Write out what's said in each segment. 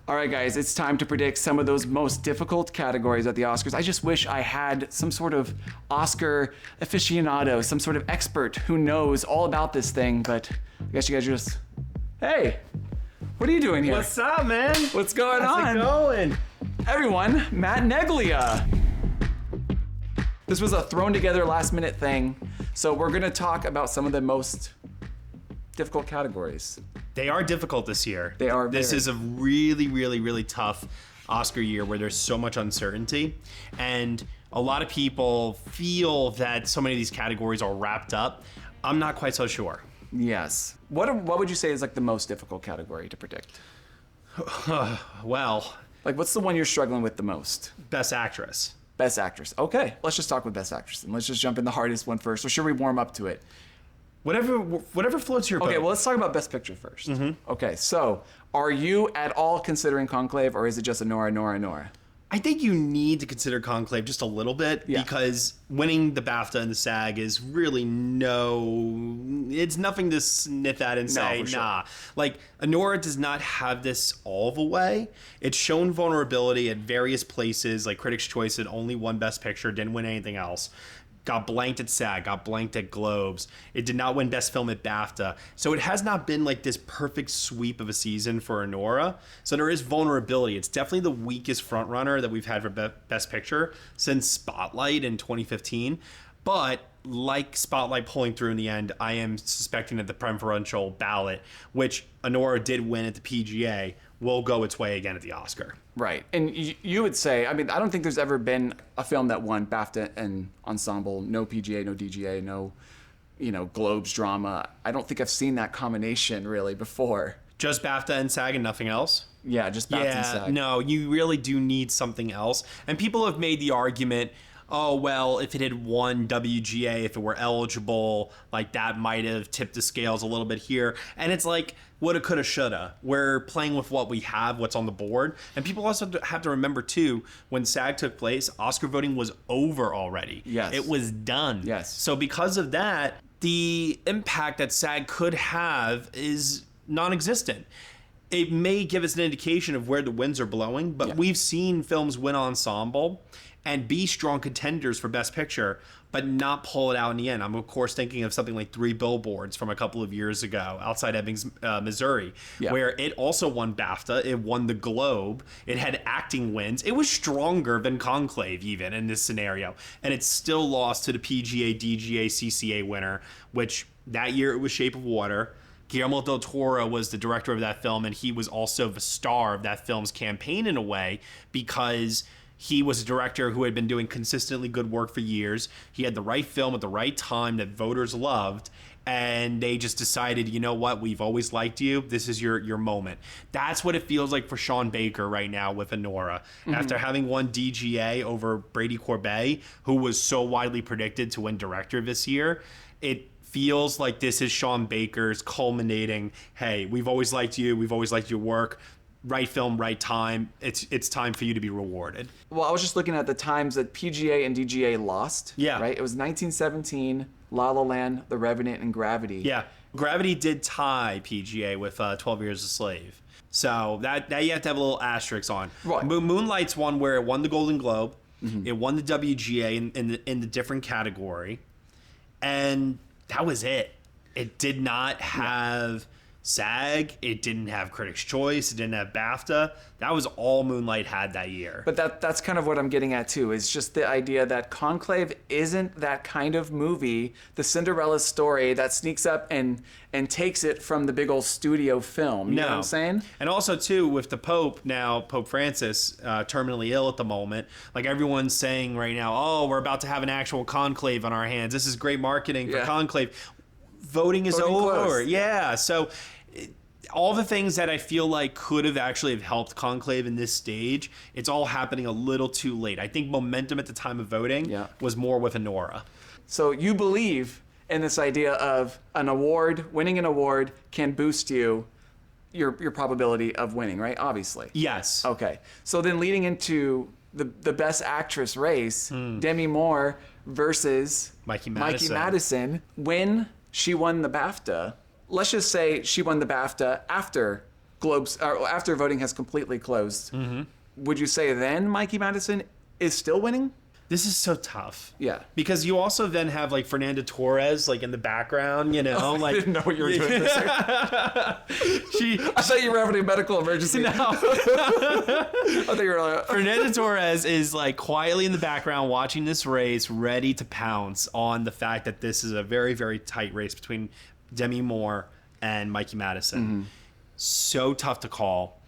All right, guys, it's time to predict some of those most difficult categories at the Oscars. I just wish I had some sort of Oscar aficionado, some sort of expert who knows all about this thing, but I guess you guys are just, hey, what are you doing here? What's up, man? What's going on? How's it going? Everyone, Matt Neglia. This was a thrown together last minute thing, so we're gonna talk about some of the most difficult categories. They are difficult this year. They are. This is a really, really, really tough Oscar year where there's so much uncertainty, and a lot of people feel that so many of these categories are wrapped up. I'm not quite so sure. Yes. What would you say is like the most difficult category to predict? Well, Like, what's the one you're struggling with the most? Best Actress. Best Actress. Okay, let's just talk with Best Actress, and let's just jump in the hardest one first. Or should we warm up to it? Whatever floats your boat. Okay, well, let's talk about Best Picture first. Okay, so are you at all considering Conclave, or is it just a Nora? I think you need to consider Conclave just a little bit because winning the BAFTA and the SAG is really it's nothing to sniff at and say, for sure. nah. Like, Anora does not have this all the way. It's shown vulnerability at various places, like Critics' Choice had only won Best Picture, didn't win anything else. Got blanked at SAG, got blanked at Globes. It did not win Best Film at BAFTA. So it has not been like this perfect sweep of a season for Anora. So there is vulnerability. It's definitely the weakest frontrunner that we've had for Best Picture since Spotlight in 2015. But like Spotlight pulling through in the end, I am suspecting that the preferential ballot, which Anora did win at the PGA, will go its way again at the Oscar. Right, and you would say, I mean, I don't think there's ever been a film that won BAFTA and Ensemble, no PGA, no DGA, no, Globes drama. I don't think I've seen that combination really before. Just BAFTA and SAG and nothing else? Yeah, just BAFTA and SAG. No, you really do need something else. And people have made the argument, oh, well, if it had won WGA, if it were eligible, like that might have tipped the scales a little bit here. And it's like, woulda, coulda, shoulda. We're playing with what we have, what's on the board. And people also have to remember, too, when SAG took place, Oscar voting was over already. Yes. It was done. Yes. So because of that, the impact that SAG could have is non-existent. It may give us an indication of where the winds are blowing, but we've seen films win Ensemble and be strong contenders for Best Picture, but not pull it out in the end. I'm, of course, thinking of something like 3 Billboards from a couple of years ago, outside Ebbing, Missouri, where it also won BAFTA, it won the Globe, it had acting wins. It was stronger than Conclave, even, in this scenario, and it still lost to the PGA, DGA, CCA winner, which that year it was Shape of Water. Guillermo del Toro was the director of that film, and he was also the star of that film's campaign in a way, because he was a director who had been doing consistently good work for years. He had the right film at the right time that voters loved, and they just decided, you know what, we've always liked you. This is your moment. That's what it feels like for Sean Baker right now with Anora. After having won DGA over Brady Corbet, who was so widely predicted to win director this year, it feels like this is Sean Baker's culminating, hey, we've always liked you, we've always liked your work, right film, right time, it's time for you to be rewarded. Well, I was just looking at the times that PGA and DGA lost. Yeah. Right? It was 1917, La La Land, The Revenant, and Gravity. Yeah. Gravity did tie PGA with 12 Years a Slave. So that you have to have a little asterisk on. Right. Moonlight's one where it won the Golden Globe. It won the WGA in the different category. And that was it. It did not have SAG. It didn't have Critics' Choice. It didn't have BAFTA. That was all Moonlight had that year. But that's kind of what I'm getting at too, is just the idea that Conclave isn't that kind of movie, the Cinderella story that sneaks up and takes it from the big old studio film. You know what I'm saying? And also too, with the Pope now, Pope Francis, terminally ill at the moment, like everyone's saying right now, oh, we're about to have an actual conclave on our hands. This is great marketing for Conclave. Voting is over. Close. Yeah. So all the things that I feel like could have actually have helped Conclave in this stage, it's all happening a little too late. I think momentum at the time of voting was more with Anora. So you believe in this idea of winning an award can boost your probability of winning, right? Obviously. Yes. Okay. So then leading into the Best Actress race, Demi Moore versus Mikey Madison. When she won the BAFTA, let's just say she won the BAFTA after Globes, or after voting has completely closed, would you say then Mikey Madison is still winning? This is so tough. Yeah. Because you also then have like Fernanda Torres like in the background, you know, like I didn't know what you were doing this second. I thought you were having a medical emergency. No. I thought you were like, Fernanda Torres is like quietly in the background watching this race, ready to pounce on the fact that this is a very, very tight race between Demi Moore and Mikey Madison. So tough to call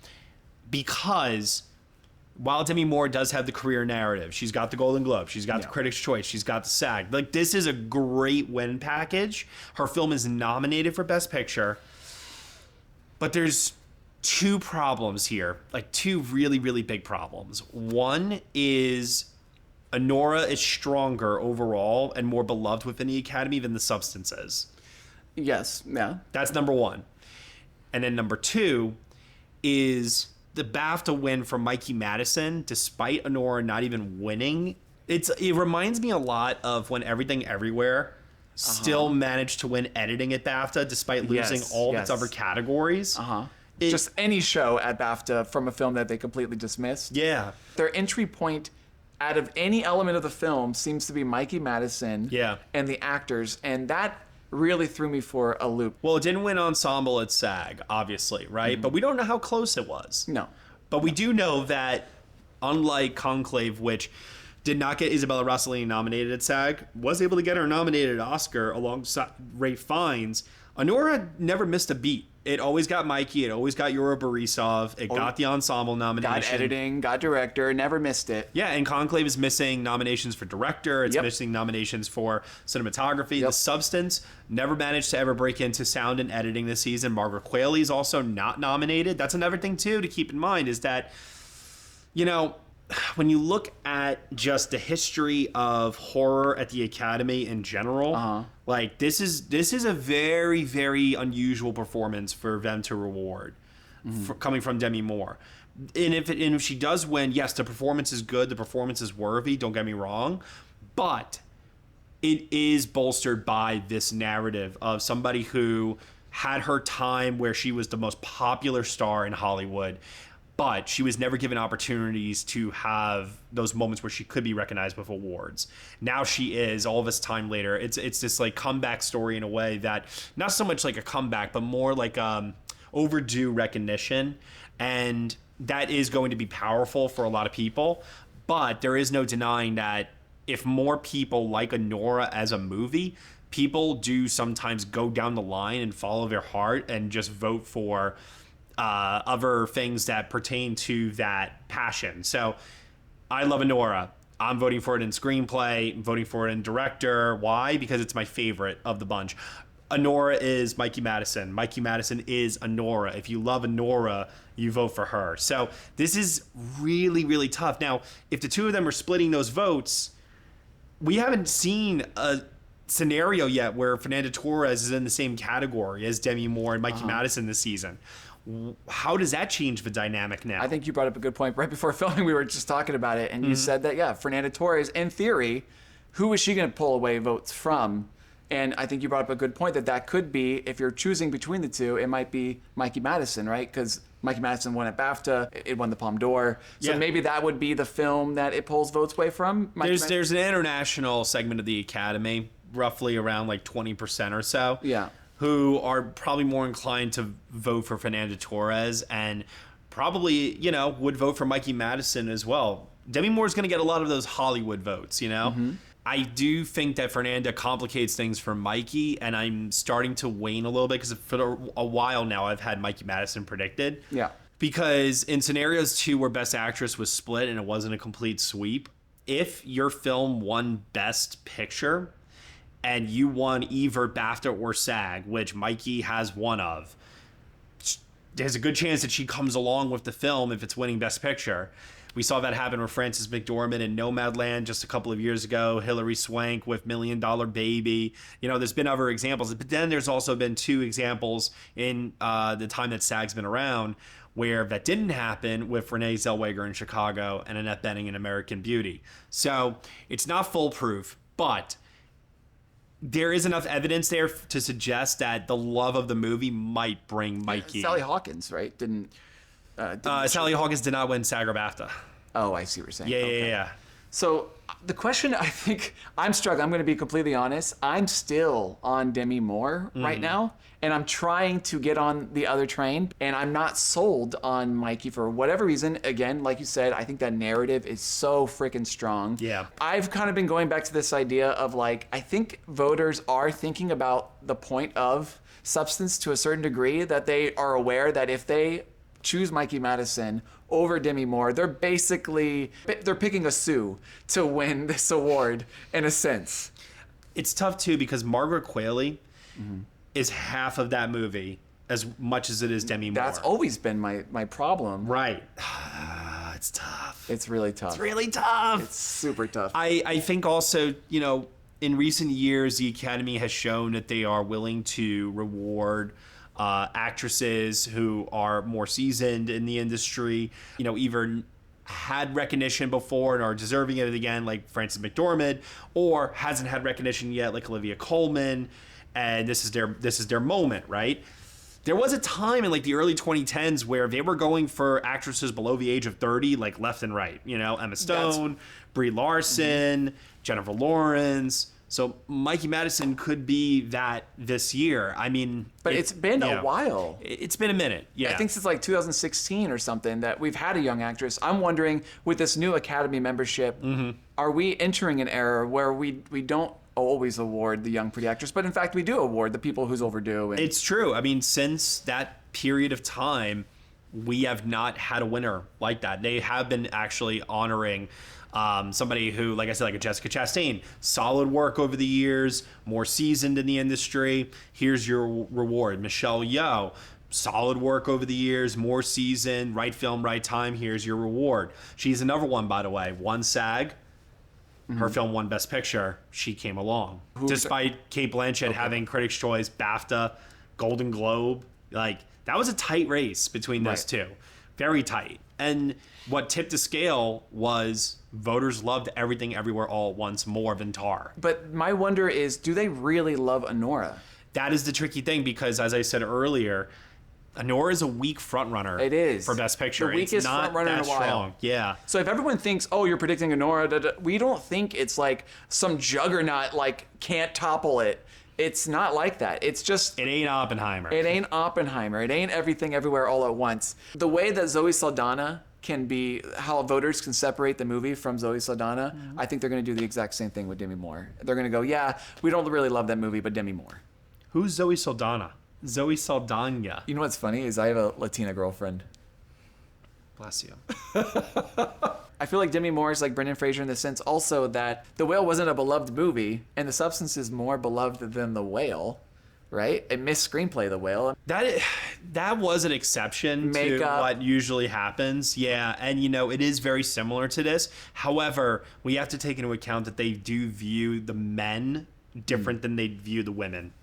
because while Demi Moore does have the career narrative, she's got the Golden Globe, she's got the Critics' Choice, she's got the SAG. Like, this is a great win package. Her film is nominated for Best Picture. But there's two problems here, like two really, really big problems. One is Anora is stronger overall and more beloved within the Academy than the substance is. yes, yeah. That's number one. And then number two is the BAFTA win for Mikey Madison, despite Anora not even winning. It reminds me a lot of when Everything Everywhere still managed to win editing at BAFTA despite losing all of its other categories. Just any show at BAFTA from a film that they completely dismissed. Yeah. Their entry point out of any element of the film seems to be Mikey Madison and the actors, and that really threw me for a loop. Well, it didn't win ensemble at SAG, obviously, right? But we don't know how close it was. No. But we do know that, unlike Conclave, which did not get Isabella Rossellini nominated at SAG, was able to get her nominated at Oscar alongside Ralph Fiennes, Anora never missed a beat. It always got Mikey. It always got Yura Borisov. It got the ensemble nomination. Got editing, got director, never missed it. Yeah, and Conclave is missing nominations for director. It's missing nominations for cinematography. The Substance never managed to ever break into sound and editing this season. Margaret Qualley is also not nominated. That's another thing, too, to keep in mind is that, you know, when you look at just the history of horror at the Academy in general, like this is a very, very unusual performance for them to reward, coming from Demi Moore. And if she does win, yes, the performance is good, the performance is worthy. Don't get me wrong, but it is bolstered by this narrative of somebody who had her time where she was the most popular star in Hollywood. But she was never given opportunities to have those moments where she could be recognized with awards. Now she is, all this time later. It's this like comeback story in a way that, not so much like a comeback, but more like overdue recognition. And that is going to be powerful for a lot of people. But there is no denying that if more people like Anora as a movie, people do sometimes go down the line and follow their heart and just vote for other things that pertain to that passion. So I love Anora. I'm voting for it in screenplay. I'm voting for it in director. Why? Because it's my favorite of the bunch. Anora is Mikey Madison. Mikey Madison is Anora. If you love Anora, you vote for her. So this is really, really tough. Now, if the two of them are splitting those votes, we haven't seen a scenario yet where Fernanda Torres is in the same category as Demi Moore and Mikey Madison this season. How does that change the dynamic now? I think you brought up a good point. Right before filming, we were just talking about it, and you said that, Fernanda Torres, in theory, who is she going to pull away votes from? And I think you brought up a good point that could be, if you're choosing between the two, it might be Mikey Madison, right? Because Mikey Madison won at BAFTA, it won the Palme d'Or. So maybe that would be the film that it pulls votes away from. There's an international segment of the Academy, roughly around like 20% or so. Yeah. Who are probably more inclined to vote for Fernanda Torres and probably, you know, would vote for Mikey Madison as well. Demi Moore's going to get a lot of those Hollywood votes, you know? I do think that Fernanda complicates things for Mikey, and I'm starting to wane a little bit because for a while now I've had Mikey Madison predicted. Yeah. Because in scenarios too where Best Actress was split and it wasn't a complete sweep, if your film won Best Picture and you won either BAFTA or SAG, which Mikey has one of, there's a good chance that she comes along with the film if it's winning Best Picture. We saw that happen with Frances McDormand in Nomadland just a couple of years ago, Hilary Swank with $1 Million Baby. You know, there's been other examples, but then there's also been two examples in the time that SAG's been around where that didn't happen with Renee Zellweger in Chicago and Annette Bening in American Beauty. So it's not foolproof, but there is enough evidence there to suggest that the love of the movie might bring Mikey. Sally Hawkins, right? Sally Hawkins did not win SAG or BAFTA. Oh, I see what you're saying. Yeah. So the question, I think I'm struggling. I'm going to be completely honest. I'm still on Demi Moore right now, and I'm trying to get on the other train, and I'm not sold on Mikey for whatever reason. Again, like you said, I think that narrative is so freaking strong. Yeah. I've kind of been going back to this idea of like, I think voters are thinking about the point of substance to a certain degree, that they are aware that if they choose Mikey Madison over Demi Moore, they're picking a Sue to win this award in a sense. It's tough too because Margaret Qualley is half of that movie as much as it is Demi Moore. That's always been my problem. Right. It's tough. It's really tough. It's really tough. It's super tough. I think also, in recent years, the Academy has shown that they are willing to reward actresses who are more seasoned in the industry, either had recognition before and are deserving of it again, like Frances McDormand, or hasn't had recognition yet, like Olivia Colman, and this is their moment, right? There was a time in like the early 2010s where they were going for actresses below the age of 30, like left and right. Emma Stone, Brie Larson, Jennifer Lawrence. So Mikey Madison could be that this year. I mean, but it's been a while. It's been a minute. Yeah, I think since like 2016 or something that we've had a young actress. I'm wondering, with this new Academy membership, are we entering an era where we don't always award the young pretty actress, but in fact we do award the people who's overdue? It's true. I mean, since that period of time, we have not had a winner like that. They have been actually honoring somebody who, like I said, like a Jessica Chastain, solid work over the years, more seasoned in the industry. Here's your reward. Michelle Yeoh, solid work over the years, more seasoned, right film, right time. Here's your reward. She's another one, by the way, won SAG. Her film won Best Picture. She came along. Despite Cate Blanchett having Critics' Choice, BAFTA, Golden Globe. Like, that was a tight race between those two. Very tight. And what tipped the scale was voters loved Everything Everywhere All at Once more than Tar. But my wonder is, do they really love Honora? That is the tricky thing because, as I said earlier, Honora is a weak frontrunner. It is. For Best Picture. The weakest frontrunner in a while. Strong. Yeah. So if everyone thinks, oh, you're predicting Honora, we don't think it's like some juggernaut, like, can't topple it. It's not like that. It's just... It ain't Oppenheimer. It ain't Oppenheimer. It ain't Everything Everywhere All at Once. The way that Zoe Saldana can be, how voters can separate the movie from Zoe Saldana, I think they're going to do the exact same thing with Demi Moore. They're going to go, yeah, we don't really love that movie, but Demi Moore. Who's Zoe Saldana? Zoe Saldana. You know what's funny is I have a Latina girlfriend. Bless you. I feel like Demi Moore is like Brendan Fraser in the sense also that The Whale wasn't a beloved movie, and The Substance is more beloved than The Whale, right? It missed Screenplay, The Whale. That was an exception to what usually happens. Yeah, and it is very similar to this. However, we have to take into account that they do view the men different than they view the women.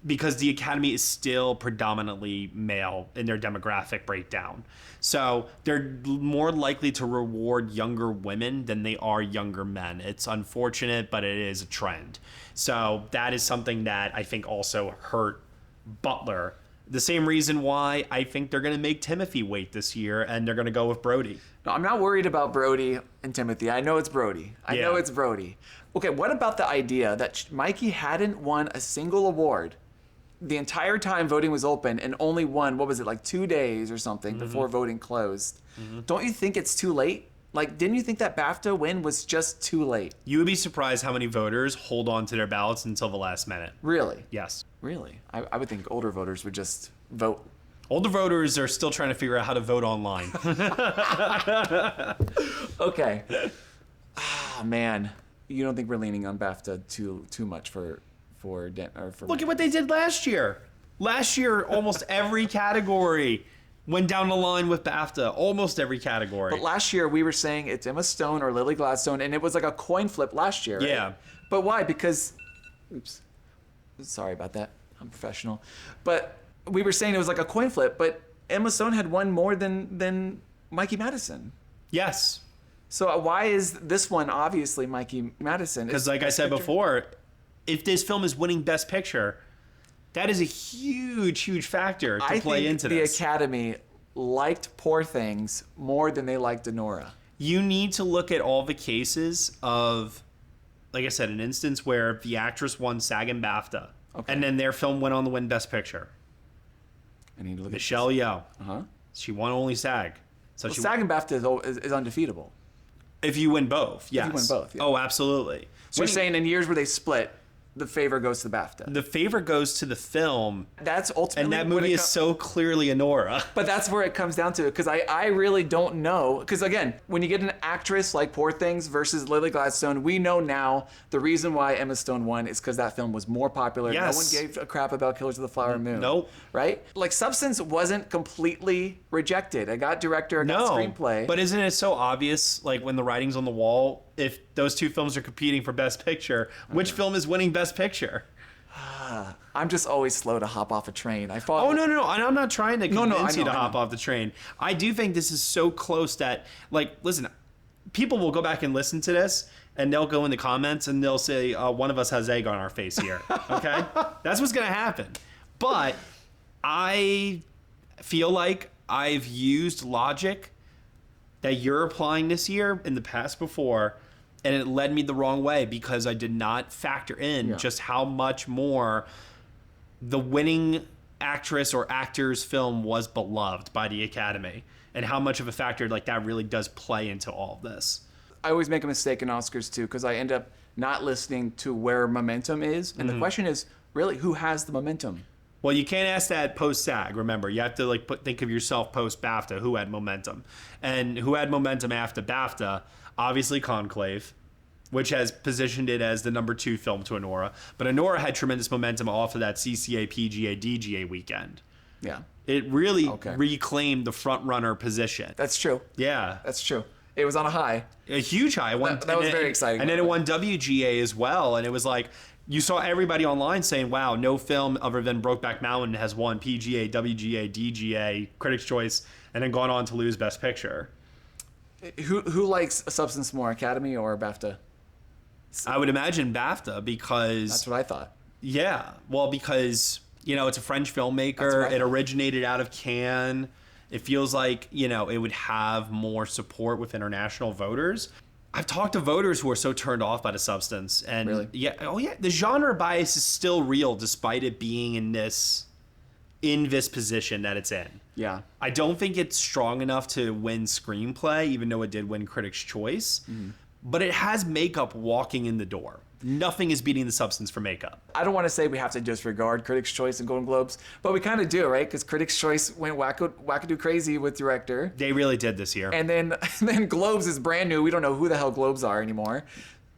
Because the Academy is still predominantly male in their demographic breakdown. So they're more likely to reward younger women than they are younger men. It's unfortunate, but it is a trend. So that is something that I think also hurt Butler. The same reason why I think they're going to make Timothy wait this year and they're going to go with Brody. No, I'm not worried about Brody and Timothy. I know it's Brody. I know it's Brody. Okay, what about the idea that Mikey hadn't won a single award the entire time voting was open and only won, what was it, like 2 days or something before voting closed? Don't you think it's too late? Like, didn't you think that BAFTA win was just too late? You would be surprised how many voters hold on to their ballots until the last minute. Really? Yes. Really? I would think older voters would just vote. Older voters are still trying to figure out how to vote online. Okay. Ah, man. You don't think we're leaning on BAFTA too much for Look at what they did last year. Last year, almost every category went down the line with BAFTA. Almost every category. But last year, we were saying it's Emma Stone or Lily Gladstone, and it was like a coin flip last year, right? Yeah. But why? Because... Oops. Sorry about that. I'm professional. But we were saying it was like a coin flip, but Emma Stone had won more than Mikey Madison. Yes. So why is this one obviously Mikey Madison? Because like I said before... if this film is winning Best Picture, that is a huge factor to play into this. The Academy liked Poor Things more than they liked Anora. You need to look at all the cases of, like I said, an instance where the actress won SAG and BAFTA, and then their film went on to win Best Picture. I need to look Michelle Yeoh. Uh-huh. She won only SAG. So SAG and BAFTA is undefeatable. If you win both, yes. If you win both, yeah. Oh, absolutely. So you're saying in years where they split, the favor goes to the BAFTA. The favor goes to the film. That's ultimately... And that movie is so clearly Anora. But that's where it comes down to, because I really don't know. Because again, when you get an actress like Poor Things versus Lily Gladstone, we know now the reason why Emma Stone won is because that film was more popular. Yes. No one gave a crap about Killers of the Flower Moon. Nope. Right? Like, Substance wasn't completely rejected. It got director, it got screenplay. But isn't it so obvious, like when the writing's on the wall, if those two films are competing for Best Picture, which film is winning Best Picture? I'm just always slow to hop off a train. No. And I'm not trying to convince you to hop off the train. I do think this is so close that, like, listen, people will go back and listen to this, and they'll go in the comments, and they'll say, one of us has egg on our face here. Okay? That's what's going to happen. But I feel like I've used logic that you're applying this year in the past before, and it led me the wrong way because I did not factor in just how much more the winning actress or actor's film was beloved by the Academy, and how much of a factor like that really does play into all of this. I always make a mistake in Oscars too, because I end up not listening to where momentum is, and the question is really who has the momentum. Well, you can't ask that post SAG. Remember, you have to think of yourself post BAFTA. Who had momentum, and who had momentum after BAFTA? Obviously, Conclave, which has positioned it as the number 2 film to Anora. But Anora had tremendous momentum off of that CCA, PGA, DGA weekend. Yeah, it really reclaimed the front runner position. That's true. Yeah, that's true. It was on a high, a huge high. That was very exciting. And then it won WGA as well, and it was like, you saw everybody online saying, wow, no film other than Brokeback Mountain has won PGA, WGA, DGA, Critics' Choice, and then gone on to lose Best Picture. Who likes Substance more, Academy or BAFTA? I would imagine BAFTA, because... That's what I thought. Yeah, well, because, it's a French filmmaker. It originated out of Cannes. It feels like, it would have more support with international voters. I've talked to voters who are so turned off by The Substance, and the genre bias is still real despite it being in this position that it's in. Yeah, I don't think it's strong enough to win screenplay, even though it did win Critics' Choice. But it has makeup walking in the door. Nothing is beating The Substance for makeup. I don't want to say we have to disregard Critics' Choice and Golden Globes, but we kind of do, right? Because Critics' Choice went wackadoo crazy with director. They really did this year. And then Globes is brand new. We don't know who the hell Globes are anymore.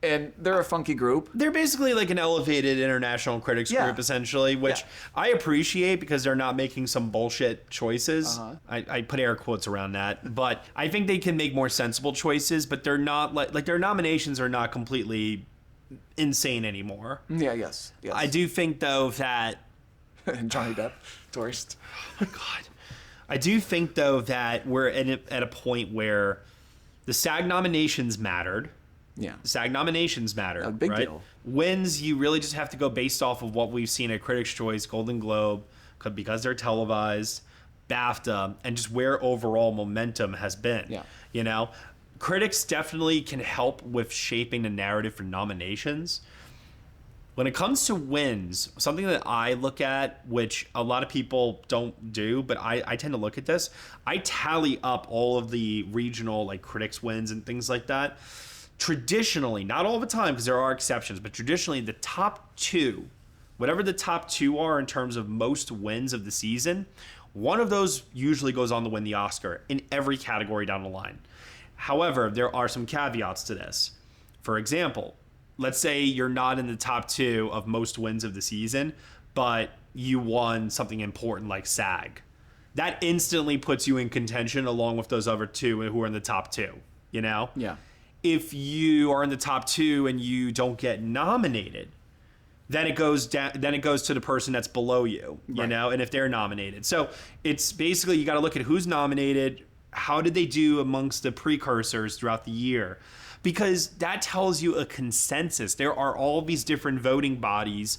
And they're a funky group. They're basically like an elevated international critics group, essentially, which I appreciate because they're not making some bullshit choices. I put air quotes around that. But I think they can make more sensible choices, but they're not like their nominations are not completely insane anymore. Yes. I do think, though, that... Johnny Depp, tourist. Oh, my God. I do think, though, that we're at a point where the SAG nominations mattered. Yeah. SAG nominations matter. A big deal. Wins, you really just have to go based off of what we've seen at Critics' Choice, Golden Globe, because they're televised, BAFTA, and just where overall momentum has been. Yeah. Critics definitely can help with shaping the narrative for nominations. When it comes to wins, something that I look at, which a lot of people don't do, but I tend to look at this, I tally up all of the regional critics wins and things like that. Traditionally, not all the time because there are exceptions, but traditionally the top 2, whatever the top 2 are in terms of most wins of the season, one of those usually goes on to win the Oscar in every category down the line. However, there are some caveats to this. For example, let's say you're not in the top 2 of most wins of the season, but you won something important like SAG. That instantly puts you in contention along with those other 2 who are in the top 2, Yeah. If you are in the top 2 and you don't get nominated, then it goes down. Then it goes to the person that's below you, and if they're nominated. So it's basically you got to look at who's nominated, How did they do amongst the precursors throughout the year? Because that tells you a consensus. There are all these different voting bodies,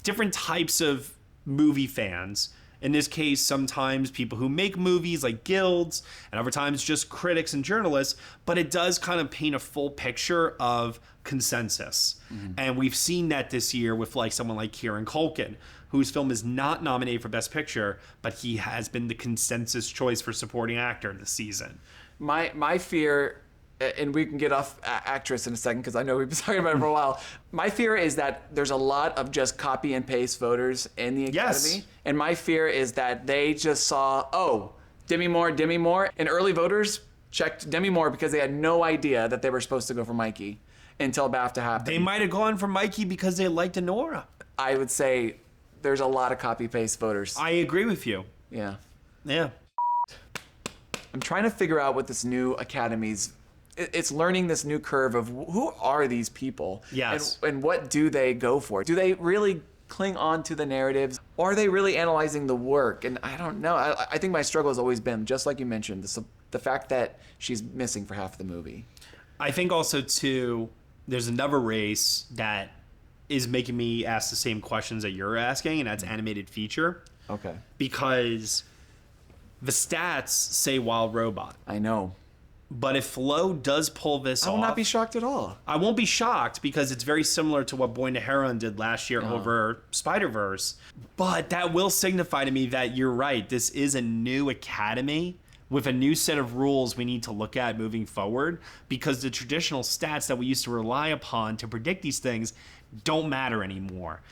different types of movie fans. In this case, sometimes people who make movies like guilds, and other times just critics and journalists, but it does kind of paint a full picture of consensus. And we've seen that this year with like someone like Kieran Culkin, whose film is not nominated for Best Picture, but he has been the consensus choice for supporting actor this season. My fear, and we can get off actress in a second because I know we've been talking about it for a while. My fear is that there's a lot of just copy and paste voters in the Academy. Yes. And my fear is that they just saw, oh, Demi Moore. And early voters checked Demi Moore because they had no idea that they were supposed to go for Mikey until BAFTA happened. They might have gone for Mikey because they liked Anora. I would say there's a lot of copy paste voters. I agree with you. Yeah. Yeah. I'm trying to figure out what this new Academy's. It's learning this new curve of who are these people? Yes. And what do they go for? Do they really cling on to the narratives? Or are they really analyzing the work? And I don't know. I think my struggle has always been, just like you mentioned, the fact that she's missing for half the movie. I think also, too, there's another race that is making me ask the same questions that you're asking, and that's animated feature. Okay. Because the stats say Wild Robot. I know. But if Flo does pull this off... I will not be shocked at all. I won't be shocked because it's very similar to what Boy Heron did last year over Spider-Verse. But that will signify to me that you're right. This is a new Academy with a new set of rules we need to look at moving forward, because the traditional stats that we used to rely upon to predict these things don't matter anymore.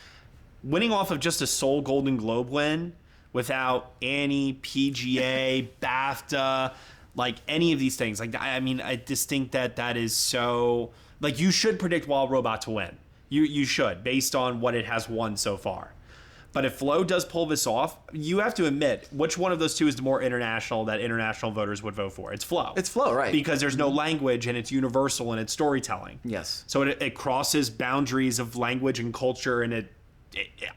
Winning off of just a sole Golden Globe win without Annie, PGA, BAFTA... like any of these things, like, I mean, I just think that is so, like, you should predict Wild Robot to win. You should, based on what it has won so far. But if Flo does pull this off, you have to admit, which one of those two is the more international that international voters would vote for? It's Flo. It's Flo, right. Because there's no language and it's universal in its storytelling. Yes. So it crosses boundaries of language and culture, and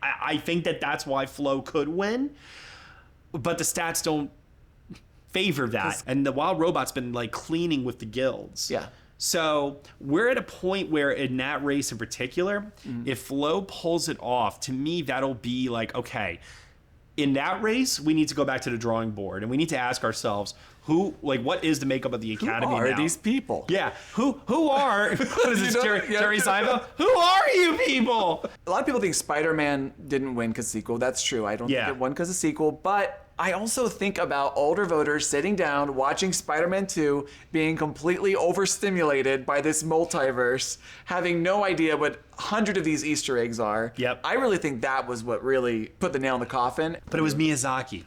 I think that's why Flo could win. But the stats don't favor that, and the Wild Robot's been like cleaning with the guilds. Yeah. So we're at a point where in that race in particular, if Flo pulls it off, to me that'll be like, okay, in that race we need to go back to the drawing board and we need to ask ourselves what is the makeup of the Academy now? Who are these people? Yeah. Who are what is this, Jerry Seinfeld? Who are you people? A lot of people think Spider-Man didn't win because sequel. That's true. I don't think it won because of sequel, but I also think about older voters sitting down, watching Spider-Man 2, being completely overstimulated by this multiverse, having no idea what 100 of these Easter eggs are. Yep. I really think that was what really put the nail in the coffin. But it was Miyazaki.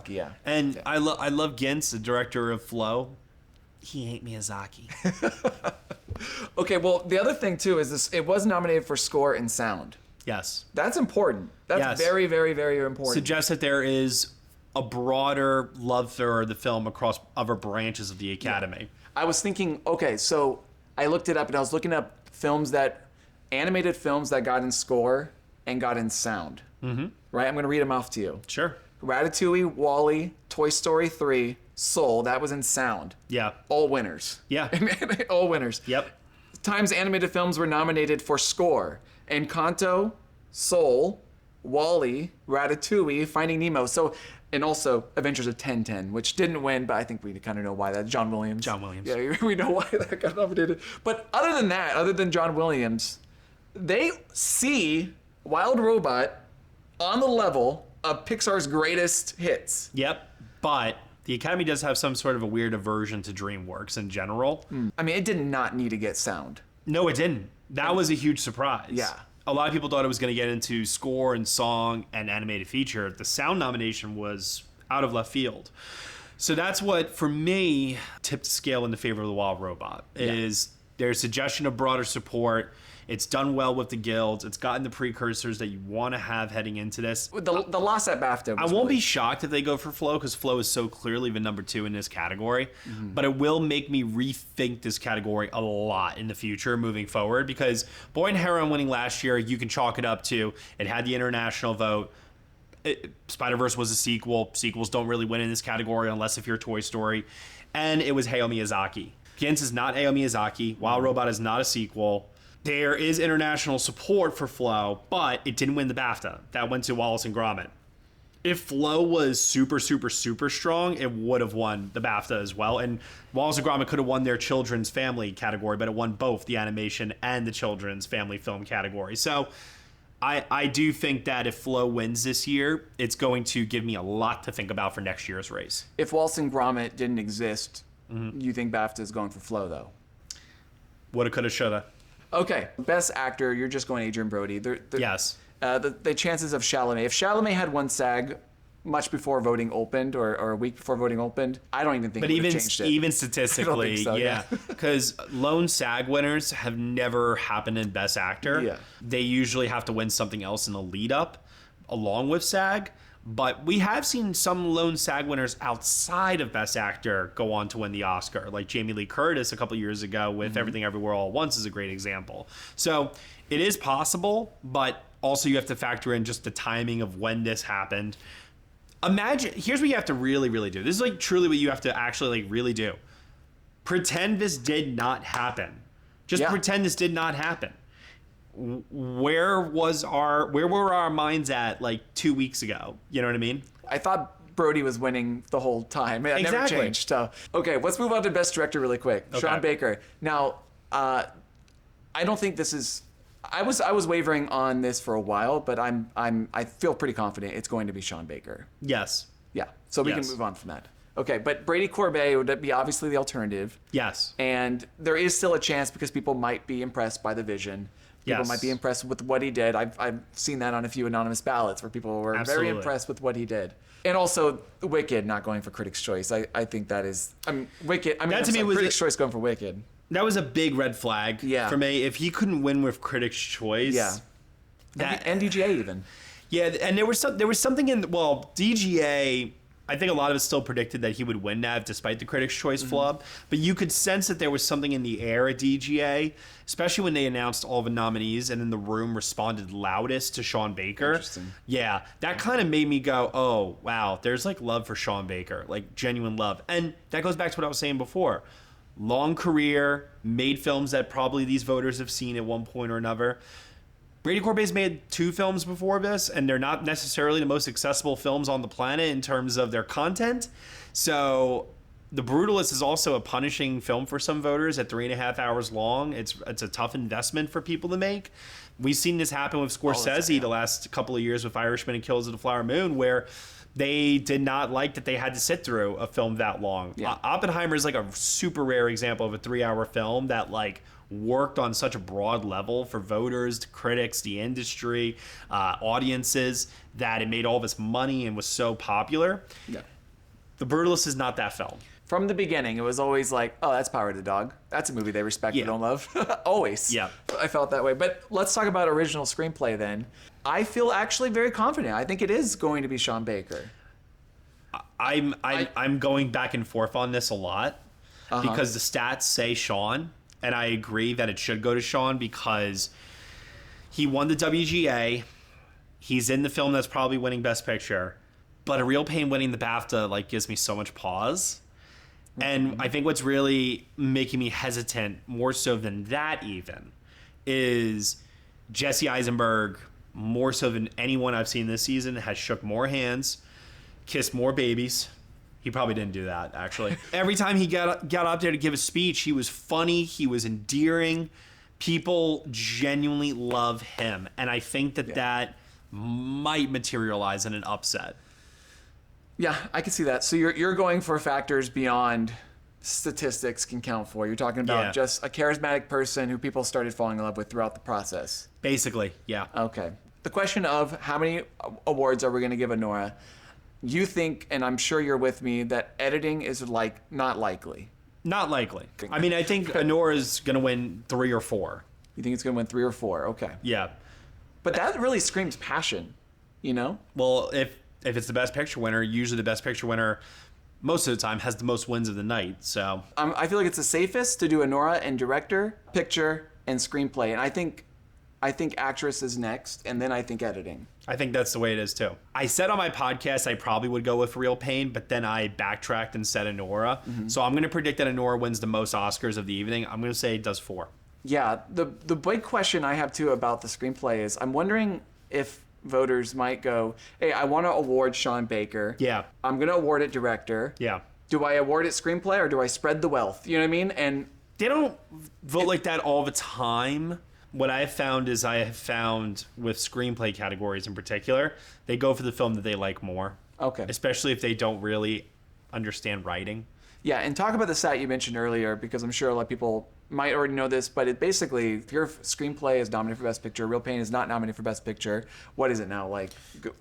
Yeah. And I love Gintz, the director of Flow. He ain't Miyazaki. Okay, well, the other thing, too, is this. It was nominated for score and sound. Yes. That's important. That's very, very, very important. Suggests that there is a broader love for the film across other branches of the Academy. Yeah. I was thinking, okay, so I looked it up and I was looking up animated films that got in score and got in sound. Mm-hmm. Right? I'm going to read them off to you. Sure. Ratatouille, WALL-E, Toy Story 3, Soul, that was in sound. Yeah. All winners. Yeah. All winners. Yep. Times animated films were nominated for score: Encanto, Soul, WALL-E, Ratatouille, Finding Nemo. So, and also Adventures of Tintin, which didn't win, but I think we kind of know why that. John Williams. Yeah, we know why that got nominated. But other than that, other than John Williams, they see Wild Robot on the level of Pixar's greatest hits. Yep. But the Academy does have some sort of a weird aversion to DreamWorks in general. I mean, it did not need to get sound. No, it didn't. That was a huge surprise. Yeah. A lot of people thought it was going to get into score and song and animated feature. The sound nomination was out of left field. So that's what, for me, tipped the scale in the favor of the Wild Robot, is their suggestion of broader support. It's done well with the guilds. It's gotten the precursors that you want to have heading into this. The loss at BAFTA was I won't be shocked if they go for Flo, because Flo is so clearly the number 2 in this category. Mm-hmm. But it will make me rethink this category a lot in the future moving forward, because Boy and Heron winning last year, you can chalk it up to it had the international vote. Spider-Verse was a sequel. Sequels don't really win in this category unless if you're Toy Story. And it was Hayao Miyazaki. Gantz is not Hayao Miyazaki. Wild Robot is not a sequel. There is international support for Flow, but it didn't win the BAFTA. That went to Wallace and Gromit. If Flow was super, super, super strong, it would have won the BAFTA as well. And Wallace and Gromit could have won their children's family category, but it won both the animation and the children's family film category. So I do think that if Flow wins this year, it's going to give me a lot to think about for next year's race. If Wallace and Gromit didn't exist, you think BAFTA is going for Flow, though? Woulda, coulda, shoulda. Okay, best actor, you're just going Adrian Brody. Yes. The chances of Chalamet. If Chalamet had won SAG much before voting opened, or a week before voting opened, I don't even think it would have changed it. Even statistically, so, yeah. Because lone SAG winners have never happened in Best Actor. Yeah. They usually have to win something else in the lead up along with SAG. But we have seen some lone SAG winners outside of Best Actor go on to win the Oscar, like Jamie Lee Curtis a couple years ago with Everything Everywhere All at Once is a great example. So it is possible, but also you have to factor in just the timing of when this happened. Imagine, here's what you have to really, really do. This is like truly what you have to actually like really do. Pretend this did not happen. Just pretend this did not happen. Where were our minds at like 2 weeks ago? You know what I mean? I thought Brody was winning the whole time. It never changed. So, okay, let's move on to Best Director really quick. Okay. Sean Baker. Now, I don't think this is. I was wavering on this for a while, but I feel pretty confident it's going to be Sean Baker. Yes. Yeah. So we can move on from that. Okay, but Brady Corbet would be obviously the alternative. Yes. And there is still a chance because people might be impressed by the vision. People might be impressed with what he did. I've seen that on a few anonymous ballots where people were very impressed with what he did. And also, Wicked not going for Critics' Choice. I think that is... Wicked... that to me was Critics' Choice going for Wicked. That was a big red flag for me. If he couldn't win with Critics' Choice... Yeah. And DGA even. Yeah, and there was something in... Well, DGA... I think a lot of us still predicted that he would win that despite the Critics' Choice flub. But you could sense that there was something in the air at DGA, especially when they announced all the nominees and then the room responded loudest to Sean Baker. Interesting. Yeah, that kind of made me go, oh, wow, there's like love for Sean Baker, like genuine love. And that goes back to what I was saying before. Long career, made films that probably these voters have seen at one point or another. Brady Corbet's made 2 films before this, and they're not necessarily the most accessible films on the planet in terms of their content. So The Brutalist is also a punishing film for some voters at 3.5 hours long. It's a tough investment for people to make. We've seen this happen with Scorsese the last couple of years with Irishman and Killers of the Flower Moon, where they did not like that they had to sit through a film that long. Yeah. Oppenheimer is like a super rare example of a 3-hour film that like worked on such a broad level for voters, critics, the industry, audiences, that it made all this money and was so popular. Yeah. The Brutalist is not that film. From the beginning, it was always like, oh, that's Power of the Dog. That's a movie they respect but don't love. Always. Yeah. I felt that way. But let's talk about original screenplay then. I feel actually very confident. I think it is going to be Sean Baker. I'm going back and forth on this a lot because the stats say Sean. And I agree that it should go to Sean because he won the WGA. He's in the film that's probably winning Best Picture. But A Real Pain winning the BAFTA like gives me so much pause. And I think what's really making me hesitant, more so than that even, is Jesse Eisenberg, more so than anyone I've seen this season, has shook more hands, kissed more babies. He probably didn't do that, actually. Every time he got up there to give a speech, he was funny, he was endearing. People genuinely love him. And I think that might materialize in an upset. Yeah, I can see that. So you're going for factors beyond statistics can count for. You're talking about just a charismatic person who people started falling in love with throughout the process. Basically, yeah. Okay. The question of how many awards are we going to give Anora? You think, and I'm sure you're with me, that editing is not likely. Not likely. I mean, I think Anora's going to win 3 or 4. You think it's going to win 3 or 4? Okay. Yeah. But that really screams passion, you know? Well, if it's the Best Picture winner, usually the Best Picture winner most of the time has the most wins of the night. So I feel like it's the safest to do Anora and director, picture, and screenplay. And I think I think actress is next, and then I think editing. I think that's the way it is too. I said on my podcast I probably would go with Real Pain, but then I backtracked and said Anora. So I'm going to predict that Anora wins the most Oscars of the evening. I'm going to say it does 4. Yeah, the big question I have too about the screenplay is I'm wondering if voters might go, hey, I want to award Sean Baker. Yeah. I'm going to award it director. Yeah. Do I award it screenplay or do I spread the wealth? You know what I mean? And They don't vote like that all the time. What I have found with screenplay categories in particular, they go for the film that they like more. Okay. Especially if they don't really understand writing. Yeah, and talk about the stat you mentioned earlier, because I'm sure a lot of people might already know this, but it basically, if your screenplay is nominated for Best Picture, Real Pain is not nominated for Best Picture, what is it now? Like,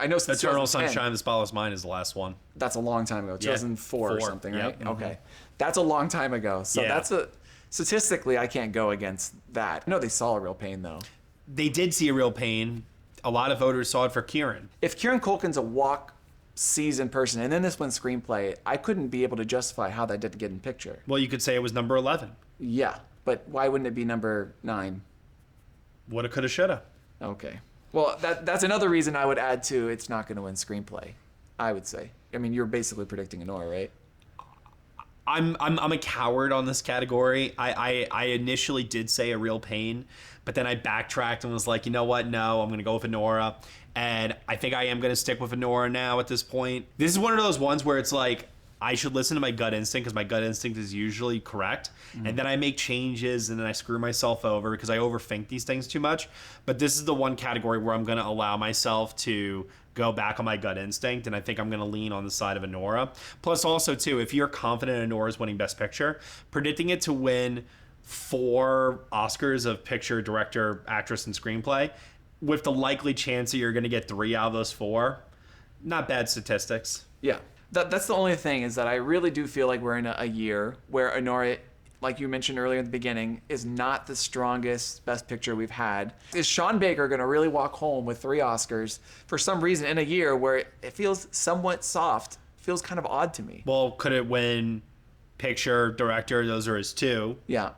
I know since Eternal 2010, Sunshine of the Spotless Mind is the last one. That's a long time ago, 2004 or 4, something, yeah. right? Okay. That's a long time ago. So Yeah. statistically, I can't go against that. No, they saw a Real Pain, though. They did see a Real Pain. A lot of voters saw it for Kieran. If Kieran Culkin's a walk seasoned person, and then this wins screenplay, I couldn't be able to justify how that didn't get in picture. Well, you could say it was number 11. Yeah, but why wouldn't it be number 9? Woulda, coulda, shoulda. Okay. Well, that's another reason I would add to it's not going to win screenplay, I would say. I mean, you're basically predicting Anora, right? I'm a coward on this category. I initially did say a Real Pain, but then I backtracked and was like, you know what? No, I'm going to go with Anora. And I think I am going to stick with Anora now at this point. This is one of those ones where it's like, I should listen to my gut instinct because my gut instinct is usually correct. And then I make changes and then I screw myself over because I overthink these things too much. But this is the one category where I'm going to allow myself to go back on my gut instinct, and I think I'm going to lean on the side of Anora. Plus also too, if you're confident Anora's winning Best Picture, predicting it to win 4 Oscars of picture, director, actress, and screenplay, with the likely chance that you're going to get 3 out of those 4, not bad statistics. Yeah. That's the only thing, is that I really do feel like we're in a year where Anora, like you mentioned earlier in the beginning, is not the strongest Best Picture we've had. Is Sean Baker going to really walk home with 3 Oscars for some reason in a year where it feels somewhat soft? Feels kind of odd to me. Well, could it win picture, director? Those are his 2. Yeah.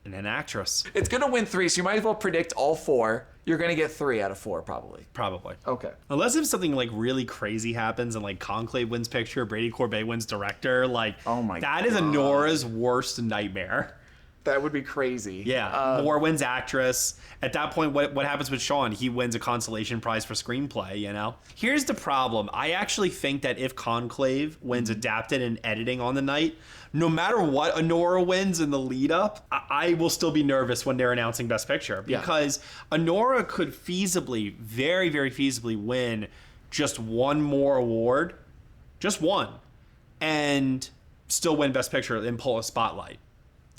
And then actress. It's going to win 3, so you might as well predict all 4. You're going to get 3 out of 4, probably. Probably. Okay. Unless if something like really crazy happens and like Conclave wins picture, Brady Corbet wins director, like Oh my that is God. Anora's worst nightmare. That would be crazy. Yeah. Moore wins actress. At that point, what happens with Sean? He wins a consolation prize for screenplay, you know? Here's the problem. I actually think that if Conclave wins adapted and editing on the night, no matter what Anora wins in the lead up, I will still be nervous when they're announcing Best Picture, because Anora could feasibly, very, very feasibly win just one more award, just one, and still win Best Picture and pull a spotlight.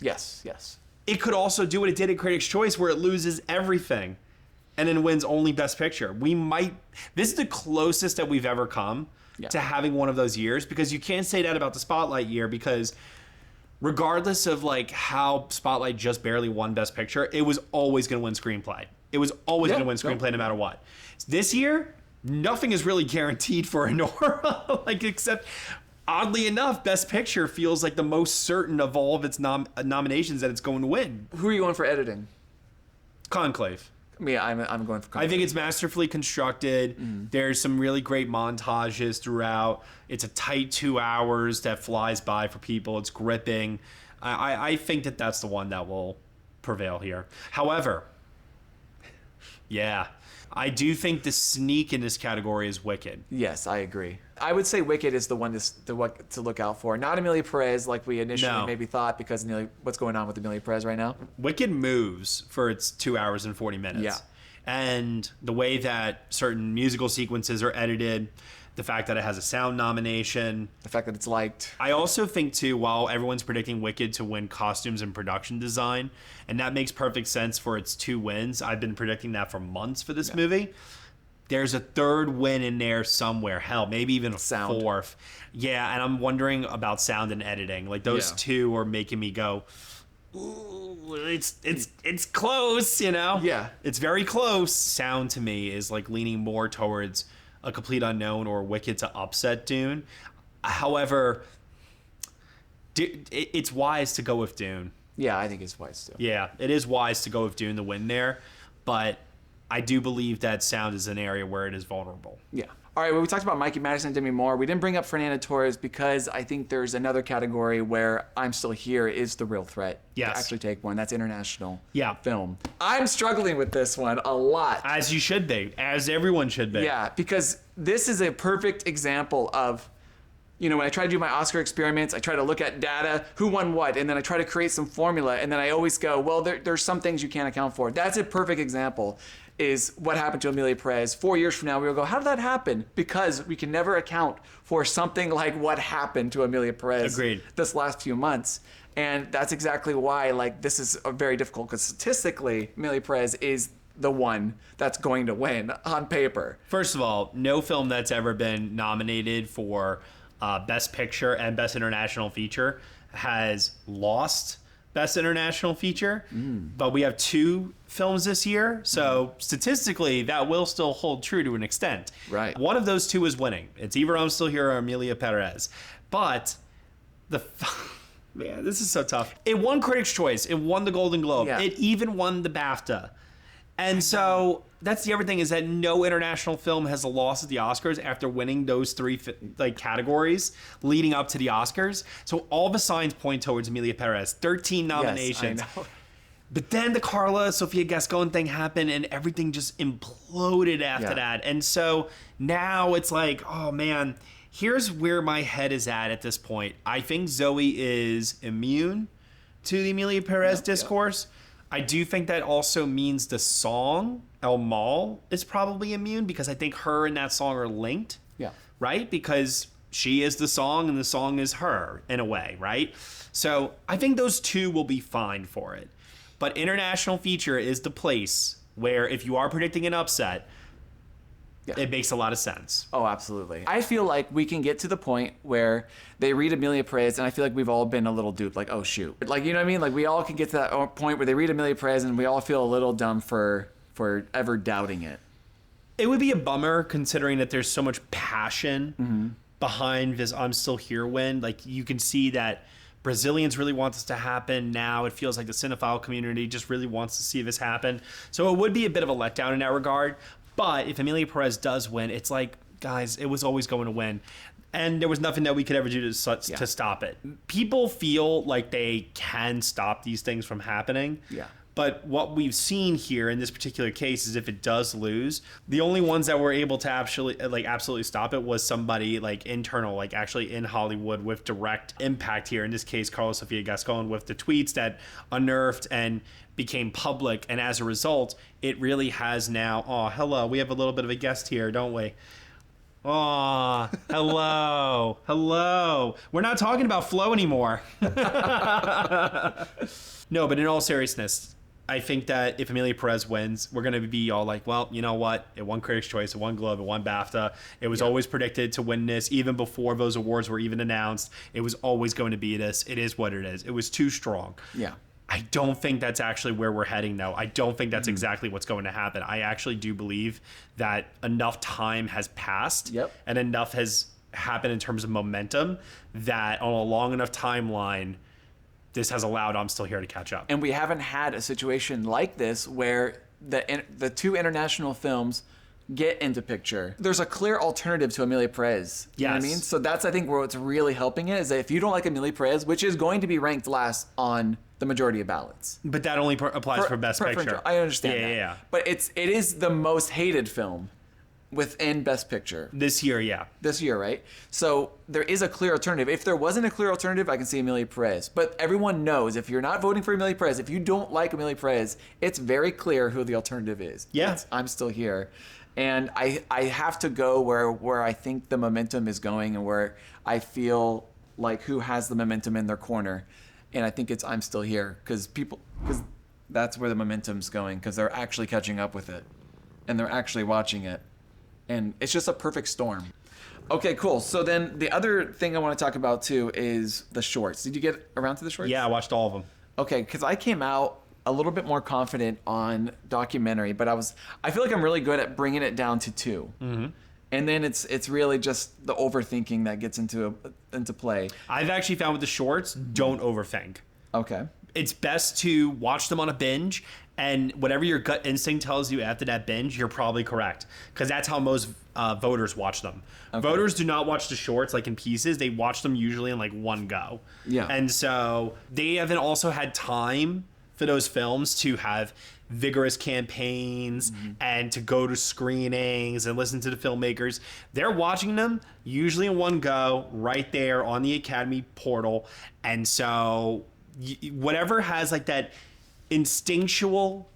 Yes, yes. It could also do what it did at Critics' Choice, where it loses everything and then wins only Best Picture. This is the closest that we've ever come to having one of those years, because you can't say that about the Spotlight year, because regardless of like how Spotlight just barely won Best Picture, it was always going to win Screenplay. It was always going to win Screenplay no matter what. This year, nothing is really guaranteed for Anora, like, except... Oddly enough, Best Picture feels like the most certain of all of its nominations that it's going to win. Who are you going for editing? Conclave. Yeah, I'm going for Conclave. I think it's masterfully constructed. There's some really great montages throughout. It's a tight 2 hours that flies by for people. It's gripping. I think that that's the one that will prevail here. However, I do think the sneak in this category is Wicked. Yes, I agree. I would say Wicked is the one to look out for. Not Amelia Perez like we initially maybe thought, because what's going on with Amelia Perez right now? Wicked moves for its 2 hours and 40 minutes. Yeah. And the way that certain musical sequences are edited, the fact that it has a sound nomination. The fact that it's liked. I also think, too, while everyone's predicting Wicked to win costumes and production design, and that makes perfect sense for its 2 wins, I've been predicting that for months for this movie. There's a 3rd win in there somewhere. Hell, maybe even a 4th. Yeah, and I'm wondering about sound and editing. Like, those 2 are making me go, ooh, it's close, you know? Yeah. It's very close. Sound, to me, is like leaning more towards A Complete Unknown or Wicked to upset Dune. However, it's wise to go with Dune. Yeah, I think it's wise too. Yeah, it is wise to go with Dune to win there. but I do believe that sound is an area where it is vulnerable. Yeah. All right, well, we talked about Mikey Madison and Demi Moore. We didn't bring up Fernanda Torres because I think there's another category where I'm Still Here is the real threat to actually take one. That's international film. I'm struggling with this one a lot. As you should be. As everyone should be. Yeah, because this is a perfect example of, you know, when I try to do my Oscar experiments, I try to look at data, who won what, and then I try to create some formula, and then I always go, well, there's some things you can't account for. That's a perfect example. Is what happened to Amelia Perez. 4 years from now, we will go, how did that happen? Because we can never account for something like what happened to Amelia Perez this last few months. And that's exactly why, like, this is very difficult, because statistically, Amelia Perez is the one that's going to win on paper. First of all, no film that's ever been nominated for Best Picture and Best International Feature has lost Best International Feature, but we have 2 films this year, so statistically that will still hold true to an extent. Right. One of those 2 is winning. It's either I'm Still Here or Amelia Perez. But man, this is so tough. It won Critics' Choice. It won the Golden Globe. Yeah. It even won the BAFTA. And so that's the other thing, is that no international film has a loss at the Oscars after winning those 3 categories leading up to the Oscars. So all the signs point towards Amelia Perez. 13 nominations. Yes, I know. But then the Carla Sofia Gascon thing happened and everything just imploded after that. And so now it's like, oh man, here's where my head is at this point. I think Zoe is immune to the Amelia Perez discourse. I do think that also means the song, El Mal, is probably immune, because I think her and that song are linked. Yeah. Right? Because she is the song and the song is her in a way, right? So I think those 2 will be fine for it. But international feature is the place where if you are predicting an upset, it makes a lot of sense. Oh, absolutely. I feel like we can get to the point where they read Amelia Perez, and I feel like we've all been a little duped, like, oh, shoot. Like, you know what I mean? Like, we all can get to that point where they read Amelia Perez, and we all feel a little dumb for ever doubting it. It would be a bummer, considering that there's so much passion behind this I'm Still Here win. Like, you can see that Brazilians really want this to happen now. It feels like the cinephile community just really wants to see this happen. So it would be a bit of a letdown in that regard. But if Amelia Perez does win, it's like, guys, it was always going to win. And there was nothing that we could ever do to stop it. People feel like they can stop these things from happening. Yeah. But what we've seen here in this particular case is if it does lose, the only ones that were able to absolutely stop it was somebody like internal, like actually in Hollywood with direct impact here. In this case, Carla Sofia Gascon with the tweets that unnerved and became public. And as a result, it really has now, oh, hello, we have a little bit of a guest here, don't we? Oh, hello, hello. We're not talking about Flo anymore. No, but in all seriousness, I think that if Amelia Perez wins, we're going to be all like, well, you know what? It won Critics' Choice, it won Globe, it won BAFTA. It was always predicted to win this, even before those awards were even announced. It was always going to be this. It is what it is. It was too strong. Yeah. I don't think that's actually where we're heading, though. I don't think that's exactly what's going to happen. I actually do believe that enough time has passed and enough has happened in terms of momentum that on a long enough timeline, this has allowed I'm Still Here to catch up. And we haven't had a situation like this where the 2 international films get into picture. There's a clear alternative to Amelia Perez. You know what I mean? So that's, I think, where it's really helping it, is that if you don't like Amelia Perez, which is going to be ranked last on the majority of ballots. But that only applies for Best Picture. I understand that. Yeah. But it is the most hated film within Best Picture. This year, This year, right? So there is a clear alternative. If there wasn't a clear alternative, I can see Amelia Perez. But everyone knows, if you're not voting for Amelia Perez, if you don't like Amelia Perez, it's very clear who the alternative is. Yeah. I'm Still Here. And I have to go where I think the momentum is going, and where I feel like who has the momentum in their corner. And I think it's I'm Still Here, because that's where the momentum's going, because they're actually catching up with it and they're actually watching it. And it's just a perfect storm. Okay, cool. So then the other thing I want to talk about too is the shorts. Did you get around to the shorts? Yeah, I watched all of them. Okay, because I came out a little bit more confident on documentary, but I feel like I'm really good at bringing it down to 2. Mm-hmm. And then it's really just the overthinking that gets into play. I've actually found with the shorts, don't overthink. Okay. it's best to watch them on a binge, and whatever your gut instinct tells you after that binge, you're probably correct, because that's how most voters watch them. Okay. Voters do not watch the shorts like in pieces. They watch them usually in like one go. Yeah. And so they haven't also had time for those films to have vigorous campaigns and to go to screenings and listen to the filmmakers. They're watching them usually in one go right there on the Academy portal. And so whatever has like that instinctual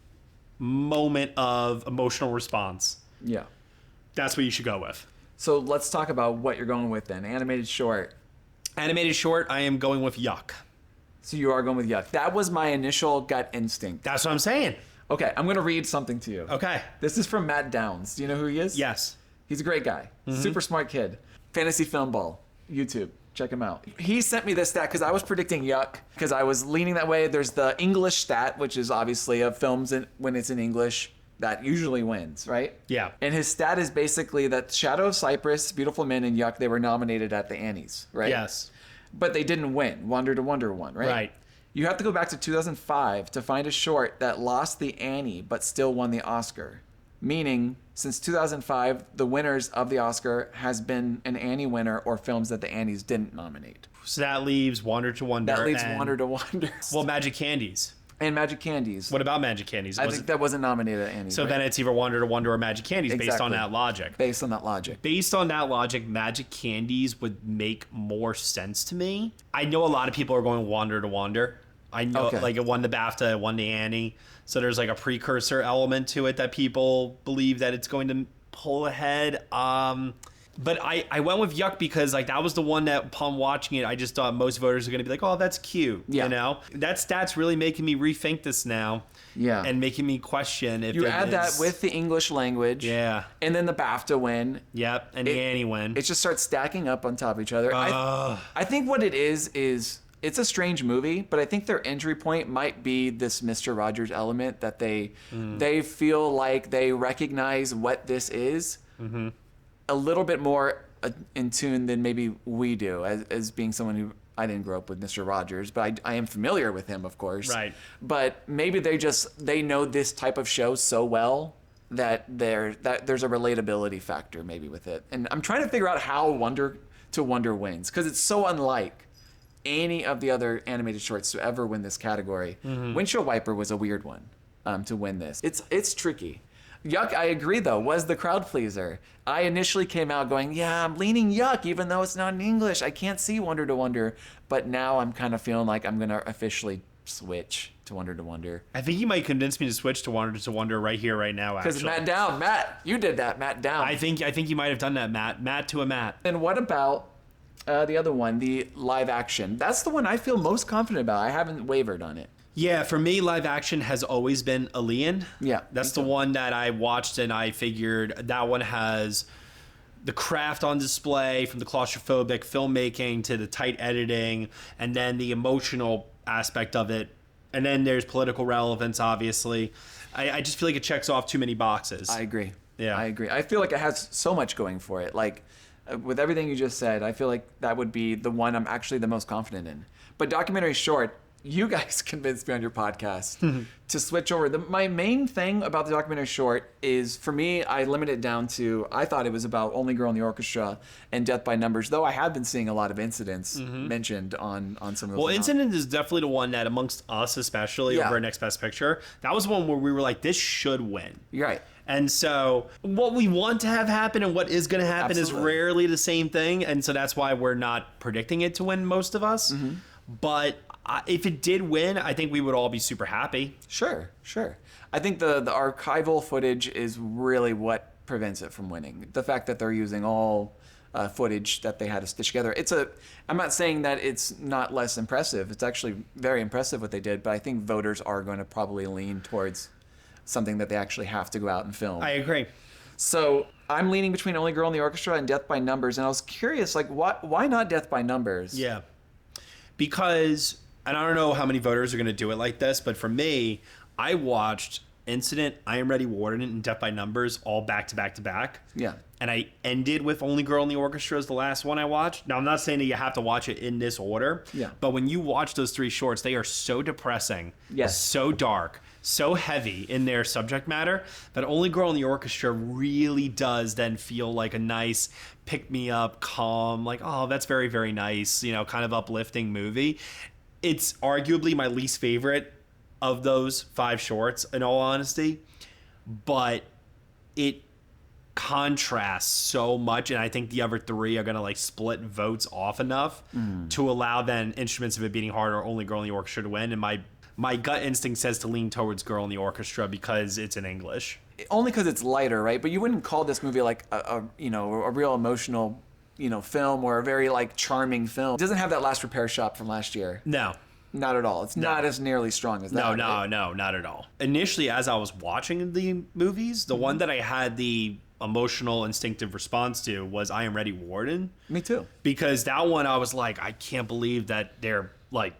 moment of emotional response, yeah, that's what you should go with. So let's talk about what you're going with then. Animated short. Animated short, I am going with Yuck. So you are going with Yuck. That was my initial gut instinct. That's what I'm saying. Okay, I'm going to read something to you. Okay. This is from Matt Downs. Do you know who he is? Yes. He's a great guy. Super smart kid. Fantasy Film Ball. YouTube. Check him out. He sent me this stat because I was predicting Yuck because I was leaning that way. There's the English stat, which is obviously of films when it's in English. That usually wins, right? Yeah. And his stat is basically that Shadow of Cypress, Beautiful Men, and Yuck, they were nominated at the Annies, right? Yes. But they didn't win. Wonder to Wonder won, right? Right. You have to go back to 2005 to find a short that lost the Annie but still won the Oscar. Meaning, since 2005, the winners of the Oscar has been an Annie winner or films that the Annies didn't nominate. So that leaves Wonder to Wonder. That leaves Wonder to Wonder. Well, Magic Candies. And Magic Candies. What about Magic Candies? I think that wasn't nominated at Annie. So then it's either Wonder to Wonder or Magic Candies based on that logic. Based on that logic. Based on that logic, Magic Candies would make more sense to me. I know a lot of people are going Wonder to Wonder. I know, like, it won the BAFTA, it won the Annie. So there's like a precursor element to it that people believe that it's going to pull ahead. But I went with Yuck because like that was the one that upon watching it, I just thought most voters are going to be like, oh, that's cute. Yeah. You know, that stat's really making me rethink this now. Yeah. And making me question if you add that with the English language. Yeah. And then the BAFTA win. Yep. And the Annie win. It just starts stacking up on top of each other. I think what it is it's a strange movie, but I think their entry point might be this Mr. Rogers element that they feel like they recognize what this is. Mm-hmm. A little bit more in tune than maybe we do as being someone who I didn't grow up with Mr. Rogers, but I am familiar with him, of course. Right. But maybe they know this type of show so well that there's a relatability factor maybe with it. And I'm trying to figure out how Wonder to Wonder wins because it's so unlike any of the other animated shorts to ever win this category. Mm-hmm. Windshield Wiper was a weird one to win this. It's tricky. Yuck, I agree, though, was the crowd pleaser. I initially came out going, yeah, I'm leaning Yuck, even though it's not in English. I can't see Wonder to Wonder. But now I'm kind of feeling like I'm going to officially switch to Wonder to Wonder. I think you might convince me to switch to Wonder right here, right now, actually. Because Matt, you did that, Matt Down. I think you might have done that, Matt to a Matt. And what about the other one, the live action? That's the one I feel most confident about. I haven't wavered on it. Yeah, for me, live action has always been Alien. Yeah. That's the one that I watched and I figured that one has the craft on display, from the claustrophobic filmmaking to the tight editing, and then the emotional aspect of it. And then there's political relevance, obviously. I just feel like it checks off too many boxes. I agree. Yeah. I agree. I feel like it has so much going for it. Like, with everything you just said, I feel like that would be the one I'm actually the most confident in. But documentary short, you guys convinced me on your podcast to switch over. My main thing about the documentary short is, for me, I limit it down to, I thought it was about Only Girl in the Orchestra and Death by Numbers, though I have been seeing a lot of incidents mentioned on some of those. Well, Incident is definitely the one that, amongst us especially, over Next Best Picture, that was one where we were like, this should win. You're right. And so what we want to have happen and what is going to happen is rarely the same thing. And so that's why we're not predicting it to win, most of us. Mm-hmm. But if it did win, I think we would all be super happy. Sure. I think the archival footage is really what prevents it from winning. The fact that they're using all footage that they had to stitch together. I'm not saying that it's not less impressive. It's actually very impressive what they did, but I think voters are going to probably lean towards something that they actually have to go out and film. I agree. So I'm leaning between Only Girl in the Orchestra and Death by Numbers, and I was curious, like, why not Death by Numbers? Yeah. Because, and I don't know how many voters are going to do it like this, but for me, I watched Incident, I Am Ready, Warden, and Death by Numbers all back to back to back. Yeah. and I ended with Only Girl in the Orchestra as the last one I watched. Now, I'm not saying that you have to watch it in this order, but when you watch those 3 shorts, they are so depressing, so dark, so heavy in their subject matter that Only Girl in the Orchestra really does then feel like a nice pick-me-up, calm, like, oh, that's very, very nice, you know, kind of uplifting movie. It's arguably my least favorite of those 5 shorts, in all honesty, but it contrasts so much, and I think the other 3 are going to like split votes off enough to allow then Instruments of It Beating Heart or Only Girl in the Orchestra to win, and my gut instinct says to lean towards Girl in the Orchestra because it's in English. Only because it's lighter, right? But you wouldn't call this movie like a real emotional, film or a very like charming film. It doesn't have that Last Repair Shop from last year. No. Not at all. It's not as nearly strong as that. No, not at all. Initially, as I was watching the movies, the one that I had the emotional, instinctive response to was I Am Ready, Warden. Me too. Because that one, I was like, I can't believe that they're like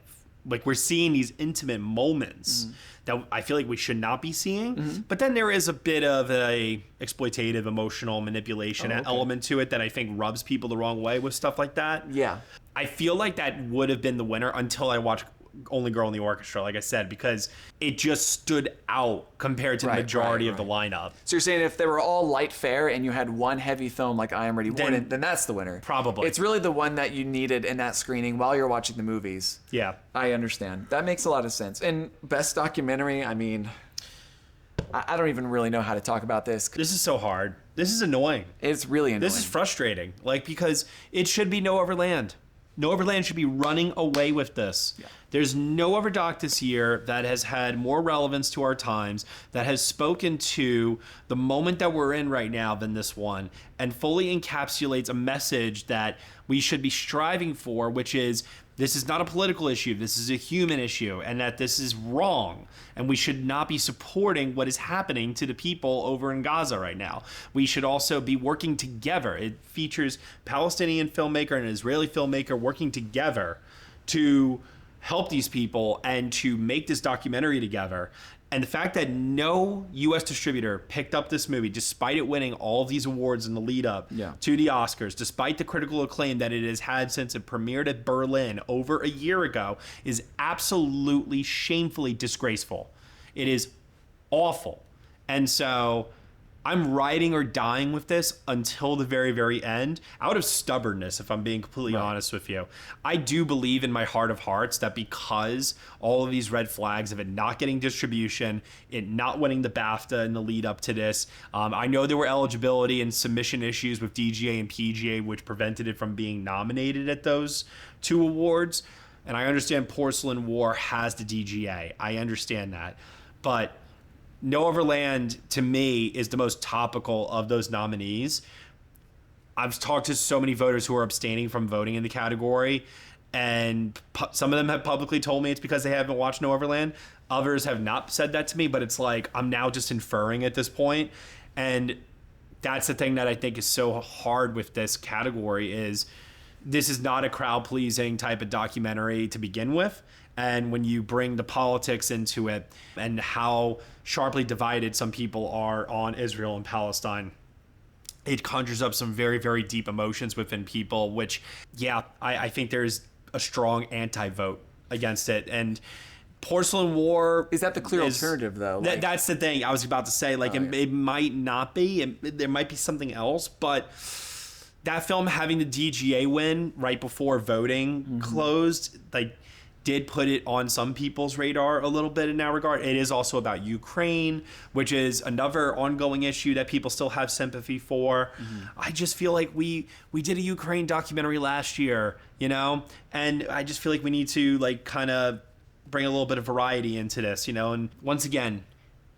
we're seeing these intimate moments that I feel like we should not be seeing. But then there is a bit of a exploitative, emotional manipulation element to it that I think rubs people the wrong way with stuff like that. Yeah. I feel like that would have been the winner until I watched Only Girl in the Orchestra, like I said, because it just stood out compared to the majority of the lineup. So you're saying if they were all light fare and you had one heavy film like I Am Ready, Warden, then that's the winner. Probably. It's really the one that you needed in that screening while you're watching the movies. Yeah. I understand. That makes a lot of sense. And best documentary, I mean, I don't even really know how to talk about this. This is so hard. This is annoying. It's really annoying. This is frustrating. Like, because it should be No Other Land. No Other Land should be running away with this. Yeah. There's no other doc this year that has had more relevance to our times, that has spoken to the moment that we're in right now than this one, and fully encapsulates a message that we should be striving for, which is this is not a political issue, this is a human issue, and that this is wrong, and we should not be supporting what is happening to the people over in Gaza right now. We should also be working together. It features Palestinian filmmaker and an Israeli filmmaker working together to help these people and to make this documentary together. And the fact that no U.S. distributor picked up this movie, despite it winning all of these awards in the lead up to the Oscars, despite the critical acclaim that it has had since it premiered at Berlin over a year ago, is absolutely shamefully disgraceful. It is awful. And so I'm riding or dying with this until the very, very end, out of stubbornness, if I'm being completely honest with you. I do believe in my heart of hearts that because all of these red flags of it not getting distribution, it not winning the BAFTA in the lead up to this, I know there were eligibility and submission issues with DGA and PGA, which prevented it from being nominated at those 2 awards. And I understand Porcelain War has the DGA. I understand that. But No Other Land, to me, is the most topical of those nominees. I've talked to so many voters who are abstaining from voting in the category, and some of them have publicly told me it's because they haven't watched No Other Land. Others have not said that to me, but it's like I'm now just inferring at this point. And that's the thing that I think is so hard with this category is this is not a crowd-pleasing type of documentary to begin with. And when you bring the politics into it and how sharply divided some people are on Israel and Palestine, it conjures up some very, very deep emotions within people, which, I think there's a strong anti-vote against it. And Porcelain War... Is that the clear alternative, though? That's the thing I was about to say. It might not be. There might be something else, but... That film having the DGA win right before voting closed, did put it on some people's radar a little bit in that regard. It is also about Ukraine, which is another ongoing issue that people still have sympathy for. I just feel like we did a Ukraine documentary last year, and I just feel like we need to kind of bring a little bit of variety into this, and once again,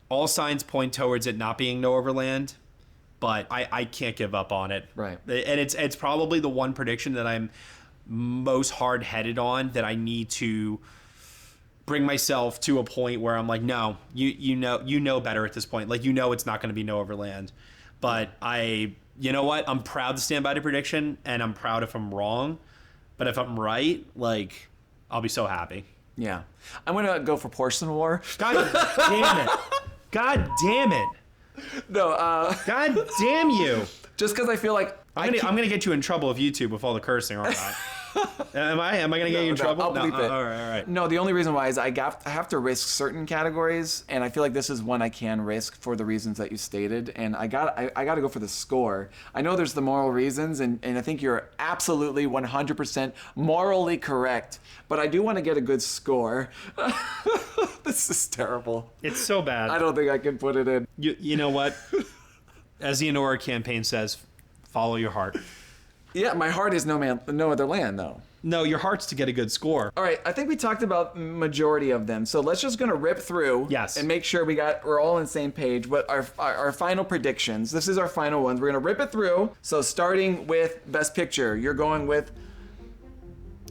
all signs point towards it not being No Other Land. But I can't give up on it. Right. And it's probably the one prediction that I'm most hard-headed on, that I need to bring myself to a point where I'm like, no, you know better at this point. It's not going to be No Other Land. But you know what? I'm proud to stand by the prediction, and I'm proud if I'm wrong. But if I'm right, I'll be so happy. Yeah. I'm going to go for Porcelain War. God damn it. God damn it. No, God damn you. Just because I feel like I'm gonna get you in trouble with YouTube with all the cursing, aren't I? Am I gonna get you in trouble? I'll bleep it. All right. No, the only reason why is I have to risk certain categories, and I feel like this is one I can risk for the reasons that you stated. And I got to go for the score. I know there's the moral reasons, and I think you're absolutely 100% morally correct. But I do want to get a good score. This is terrible. It's so bad. I don't think I can put it in. You know what? As the Anora campaign says, follow your heart. Yeah, my heart is no other land, though. No, your heart's to get a good score. All right, I think we talked about majority of them, so let's just gonna rip through. Yes. And make sure we're all on the same page. What our final predictions? This is our final ones. We're gonna rip it through. So starting with Best Picture, you're going with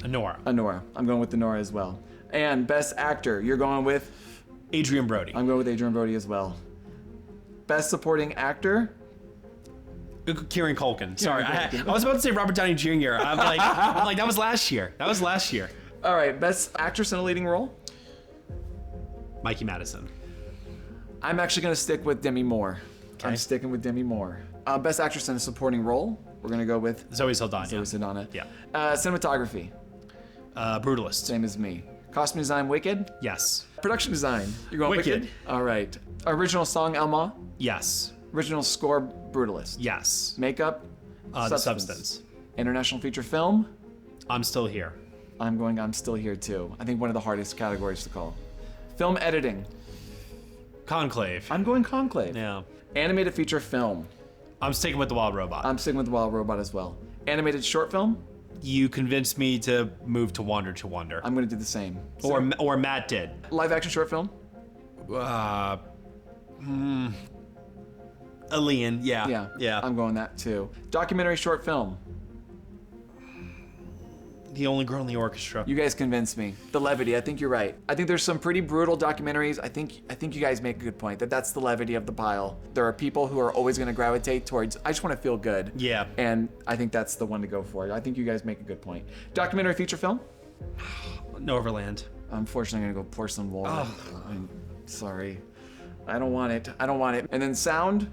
Anora. I'm going with Anora as well. And Best Actor, you're going with Adrian Brody. I'm going with Adrian Brody as well. Best Supporting Actor. Kieran Culkin. Sorry, I was about to say Robert Downey Jr. I'm like, that was last year. All right, Best Actress in a Leading Role. Mikey Madison. I'm actually going to stick with Demi Moore. Okay. I'm sticking with Demi Moore. Best Actress in a Supporting Role. We're going to go with Zoe Saldana. Zoe Saldana. Yeah. Cinematography. Brutalist. Same as me. Costume design, Wicked. Yes. Production design. You're going Wicked. All right. Original song, Elma. Yes. Original score, Brutalist. Yes. Makeup, The Substance. International feature film. I'm Still Here. I'm Still Here too. I think one of the hardest categories to call. Film editing. Conclave. I'm going Conclave. Yeah. Animated feature film. I'm sticking with The Wild Robot. I'm sticking with The Wild Robot as well. Animated short film. You convinced me to move to Wander to Wonder. I'm going to do the same. Or Matt did. Live action short film. Alien, yeah. I'm going that too. Documentary short film. The Only Girl in the Orchestra. You guys convinced me. The levity. I think you're right. I think there's some pretty brutal documentaries. I think you guys make a good point that's the levity of the pile. There are people who are always going to gravitate towards. I just want to feel good. Yeah. And I think that's the one to go for. I think you guys make a good point. Documentary feature film. Neverland. Unfortunately, I'm going to go Porcelain War. I'm sorry. I don't want it. And then sound.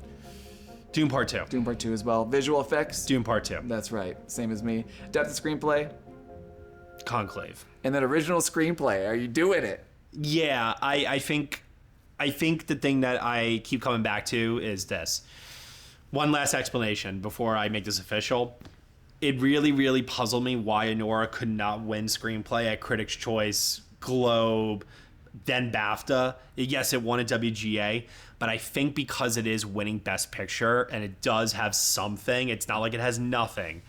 Dune Part 2. Dune Part 2 as well. Visual effects. Dune Part 2. That's right. Same as me. Depth of screenplay. Conclave. And then original screenplay. Are you doing it? Yeah, I think the thing that I keep coming back to is this. One last explanation before I make this official. It really, really puzzled me why Anora could not win screenplay at Critics' Choice, Globe, then BAFTA. Yes, it won a WGA, but I think because it is winning Best Picture and it does have something, it's not like it has nothing.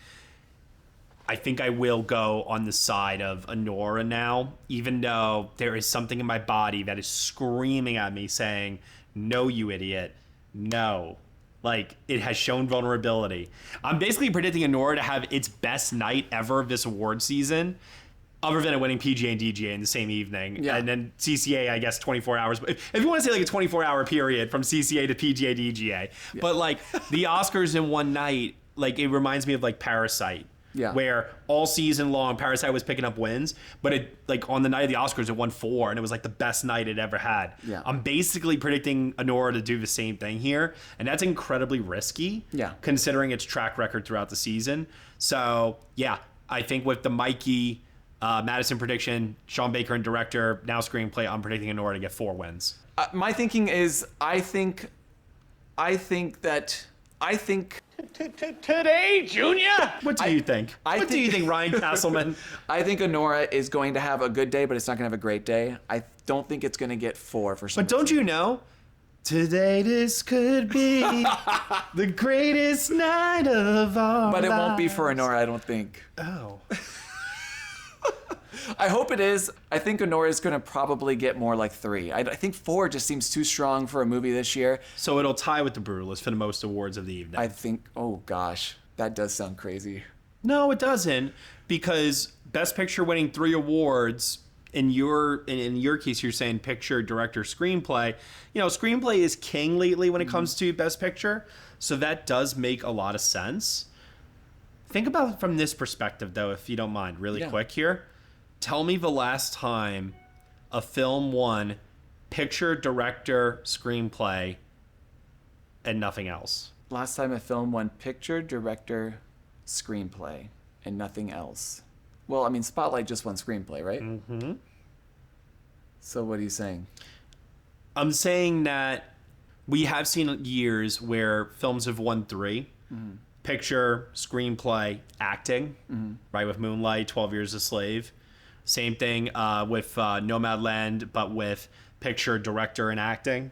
I think I will go on the side of Anora now, even though there is something in my body that is screaming at me saying, no, you idiot, no. Like, it has shown vulnerability. I'm basically predicting Anora to have its best night ever of this award season, other than it winning PGA and DGA in the same evening. Yeah. And then CCA, I guess, 24 hours. If you want to say like a 24-hour period from CCA to PGA, DGA. Yeah. But like the Oscars in one night, like it reminds me of like Parasite. Yeah. Where all season long Parasite was picking up wins, but it like on the night of the Oscars it won 4 and it was like the best night it ever had. Yeah. I'm basically predicting Anora to do the same thing here, and that's incredibly risky. Yeah. Considering its track record throughout the season. So yeah, I think with the Mikey Madison prediction, Sean Baker and director, now screenplay, I'm predicting Anora to get 4 wins. My thinking is, I think Today, Junior? What do you think? What do you think, Ryan Casselman? I think Anora is going to have a good day, but it's not going to have a great day. I don't think it's going to get 4 for some But don't you know? Today this could be the greatest night of our But it won't be lives. for Anora, I don't think. Oh. I hope it is. I think Honora is going to probably get more like 3. I think 4 just seems too strong for a movie this year. So it'll tie with The Brutalist for the most awards of the evening. I think, oh gosh, that does sound crazy. No, it doesn't, because Best Picture winning 3 awards. In your case, you're saying picture, director, screenplay. You know, screenplay is king lately when it comes to Best Picture, so that does make a lot of sense. Think about it from this perspective, though, if you don't mind, really quick here. Tell me the last time a film won picture, director, screenplay, and nothing else. last time a film won picture, director, screenplay, and nothing else? Well, I mean, Spotlight just won screenplay, right? Mm-hmm. So what are you saying? I'm saying that we have seen years where films have won 3. Picture, screenplay, acting, right? With Moonlight, 12 Years a Slave. Same thing with Nomadland, but with picture, director, and acting.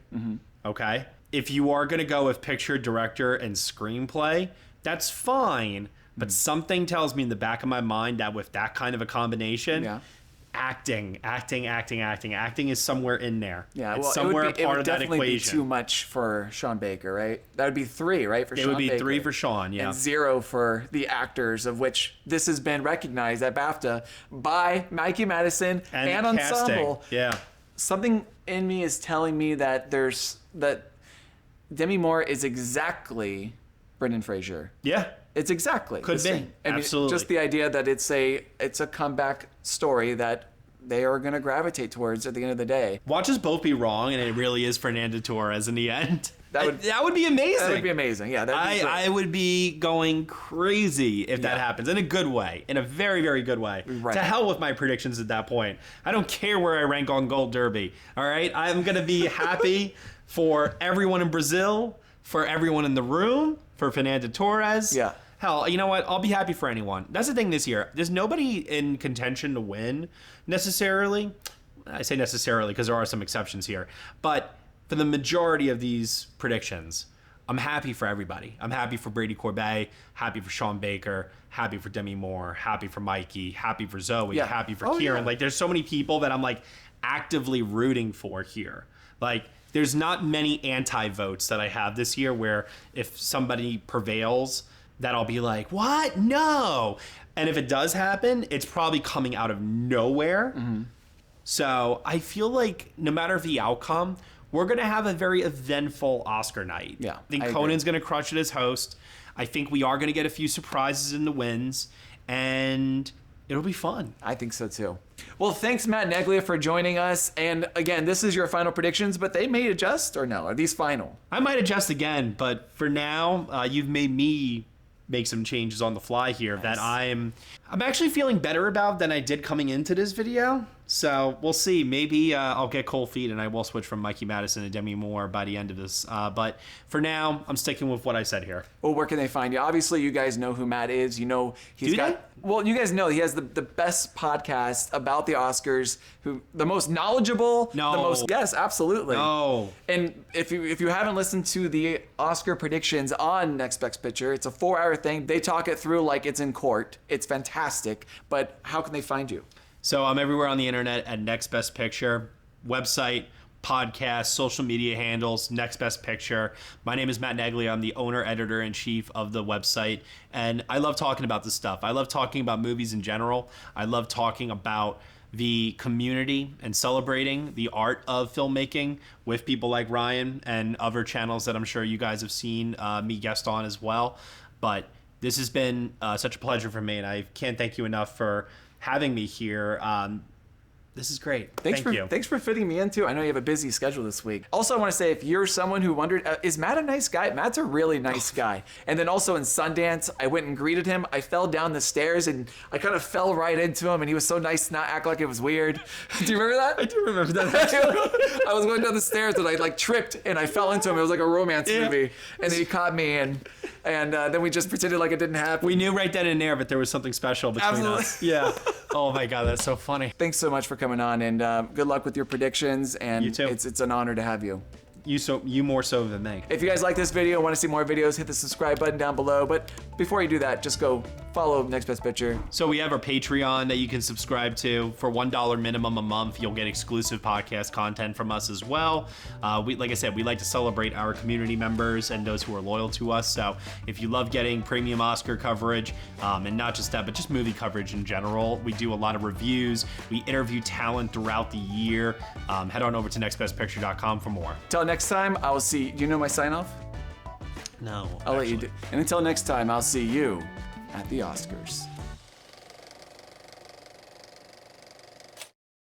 Okay? If you are going to go with picture, director, and screenplay, that's fine. But something tells me in the back of my mind that with that kind of a combination, acting is somewhere in there. Yeah, it's well, somewhere it part would of that definitely be equation. too much for Sean Baker, right? That would be 3, right, for Sean Baker? It would be 3 for Sean, yeah. And 0 for the actors, of which this has been recognized at BAFTA by Mikey Madison and Ensemble. Casting. Yeah. Something in me is telling me that Demi Moore is exactly Brendan Fraser. Yeah. It's exactly Could the be. same. I mean, Absolutely. just the idea that it's a comeback story that they are going to gravitate towards at the end of the day. Watch us both be wrong, and it really is Fernando Torres in the end. That would be amazing. That would be amazing. Yeah, I would be going crazy if that happens, in a good way, in a very, very good way. Right. To hell with my predictions at that point. I don't care where I rank on Gold Derby. All right, I'm gonna be happy for everyone in Brazil, for everyone in the room, for Fernando Torres. Yeah. Hell, you know what? I'll be happy for anyone. That's the thing this year. There's nobody in contention to win necessarily. I say necessarily because there are some exceptions here, but for the majority of these predictions, I'm happy for everybody. I'm happy for Brady Corbet, happy for Sean Baker, happy for Demi Moore, happy for Mikey, happy for Zoe, happy for Kieran. Yeah. Like, there's so many people that I'm like actively rooting for here. Like, there's not many anti-votes that I have this year where if somebody prevails, that I'll be like, what? No. And if it does happen, it's probably coming out of nowhere. So I feel like no matter the outcome, we're going to have a very eventful Oscar night. Yeah, I think I Conan's going to crush it as host. I think we are going to get a few surprises in the wins, and it'll be fun. I think so too. Well, thanks, Matt Neglia, for joining us. And again, this is your final predictions, but they may adjust or no? Are these final? I might adjust again, but for now, you've made me make some changes on the fly here that I'm actually feeling better about than I did coming into this video. So we'll see. Maybe I'll get cold feet and I will switch from Mikey Madison to Demi Moore by the end of this. But for now, I'm sticking with what I said here. Well, where can they find you? Obviously, you guys know who Matt is. You know he's Do got. they? Well, you guys know he has the best podcast about the Oscars. The most knowledgeable. No. The most. Yes, absolutely. No. And if you haven't listened to the Oscar predictions on Next Best Picture, it's a 4-hour thing. They talk it through like it's in court. It's fantastic. But how can they find you? So I'm everywhere on the internet at Next Best Picture, website, podcast, social media handles, Next Best Picture. My name is Matt Neglia. I'm the owner, editor-in-chief of the website. And I love talking about this stuff. I love talking about movies in general. I love talking about the community and celebrating the art of filmmaking with people like Ryan and other channels that I'm sure you guys have seen me guest on as well. But this has been such a pleasure for me, and I can't thank you enough for having me here. This is great. Thank you. Thanks for fitting me in too. I know you have a busy schedule this week. Also, I want to say, if you're someone who wondered, is Matt a nice guy? Matt's a really nice guy. And then also in Sundance, I went and greeted him. I fell down the stairs and I kind of fell right into him, and he was so nice to not act like it was weird. Do you remember that? I do remember that. I was going down the stairs and I like tripped and I fell into him. It was like a romance movie. And then he caught me and then we just pretended like it didn't happen. We knew right then and there, but there was something special between us. Yeah. Oh my God, that's so funny. Thanks so much for coming on, and good luck with your predictions. And You too. It's an honor to have you. You more so than me. If you guys like this video, want to see more videos, hit the subscribe button down below. But before you do that, just go follow Next Best Picture. So we have our Patreon that you can subscribe to for $1 minimum a month. You'll get exclusive podcast content from us as well. Like I said, we like to celebrate our community members and those who are loyal to us. So if you love getting premium Oscar coverage, and not just that, but just movie coverage in general, we do a lot of reviews. We interview talent throughout the year. Head on over to nextbestpicture.com for more. Till next time, I will see. Do you know my sign off? No. I'll let you do. And until next time, I'll see you at the Oscars.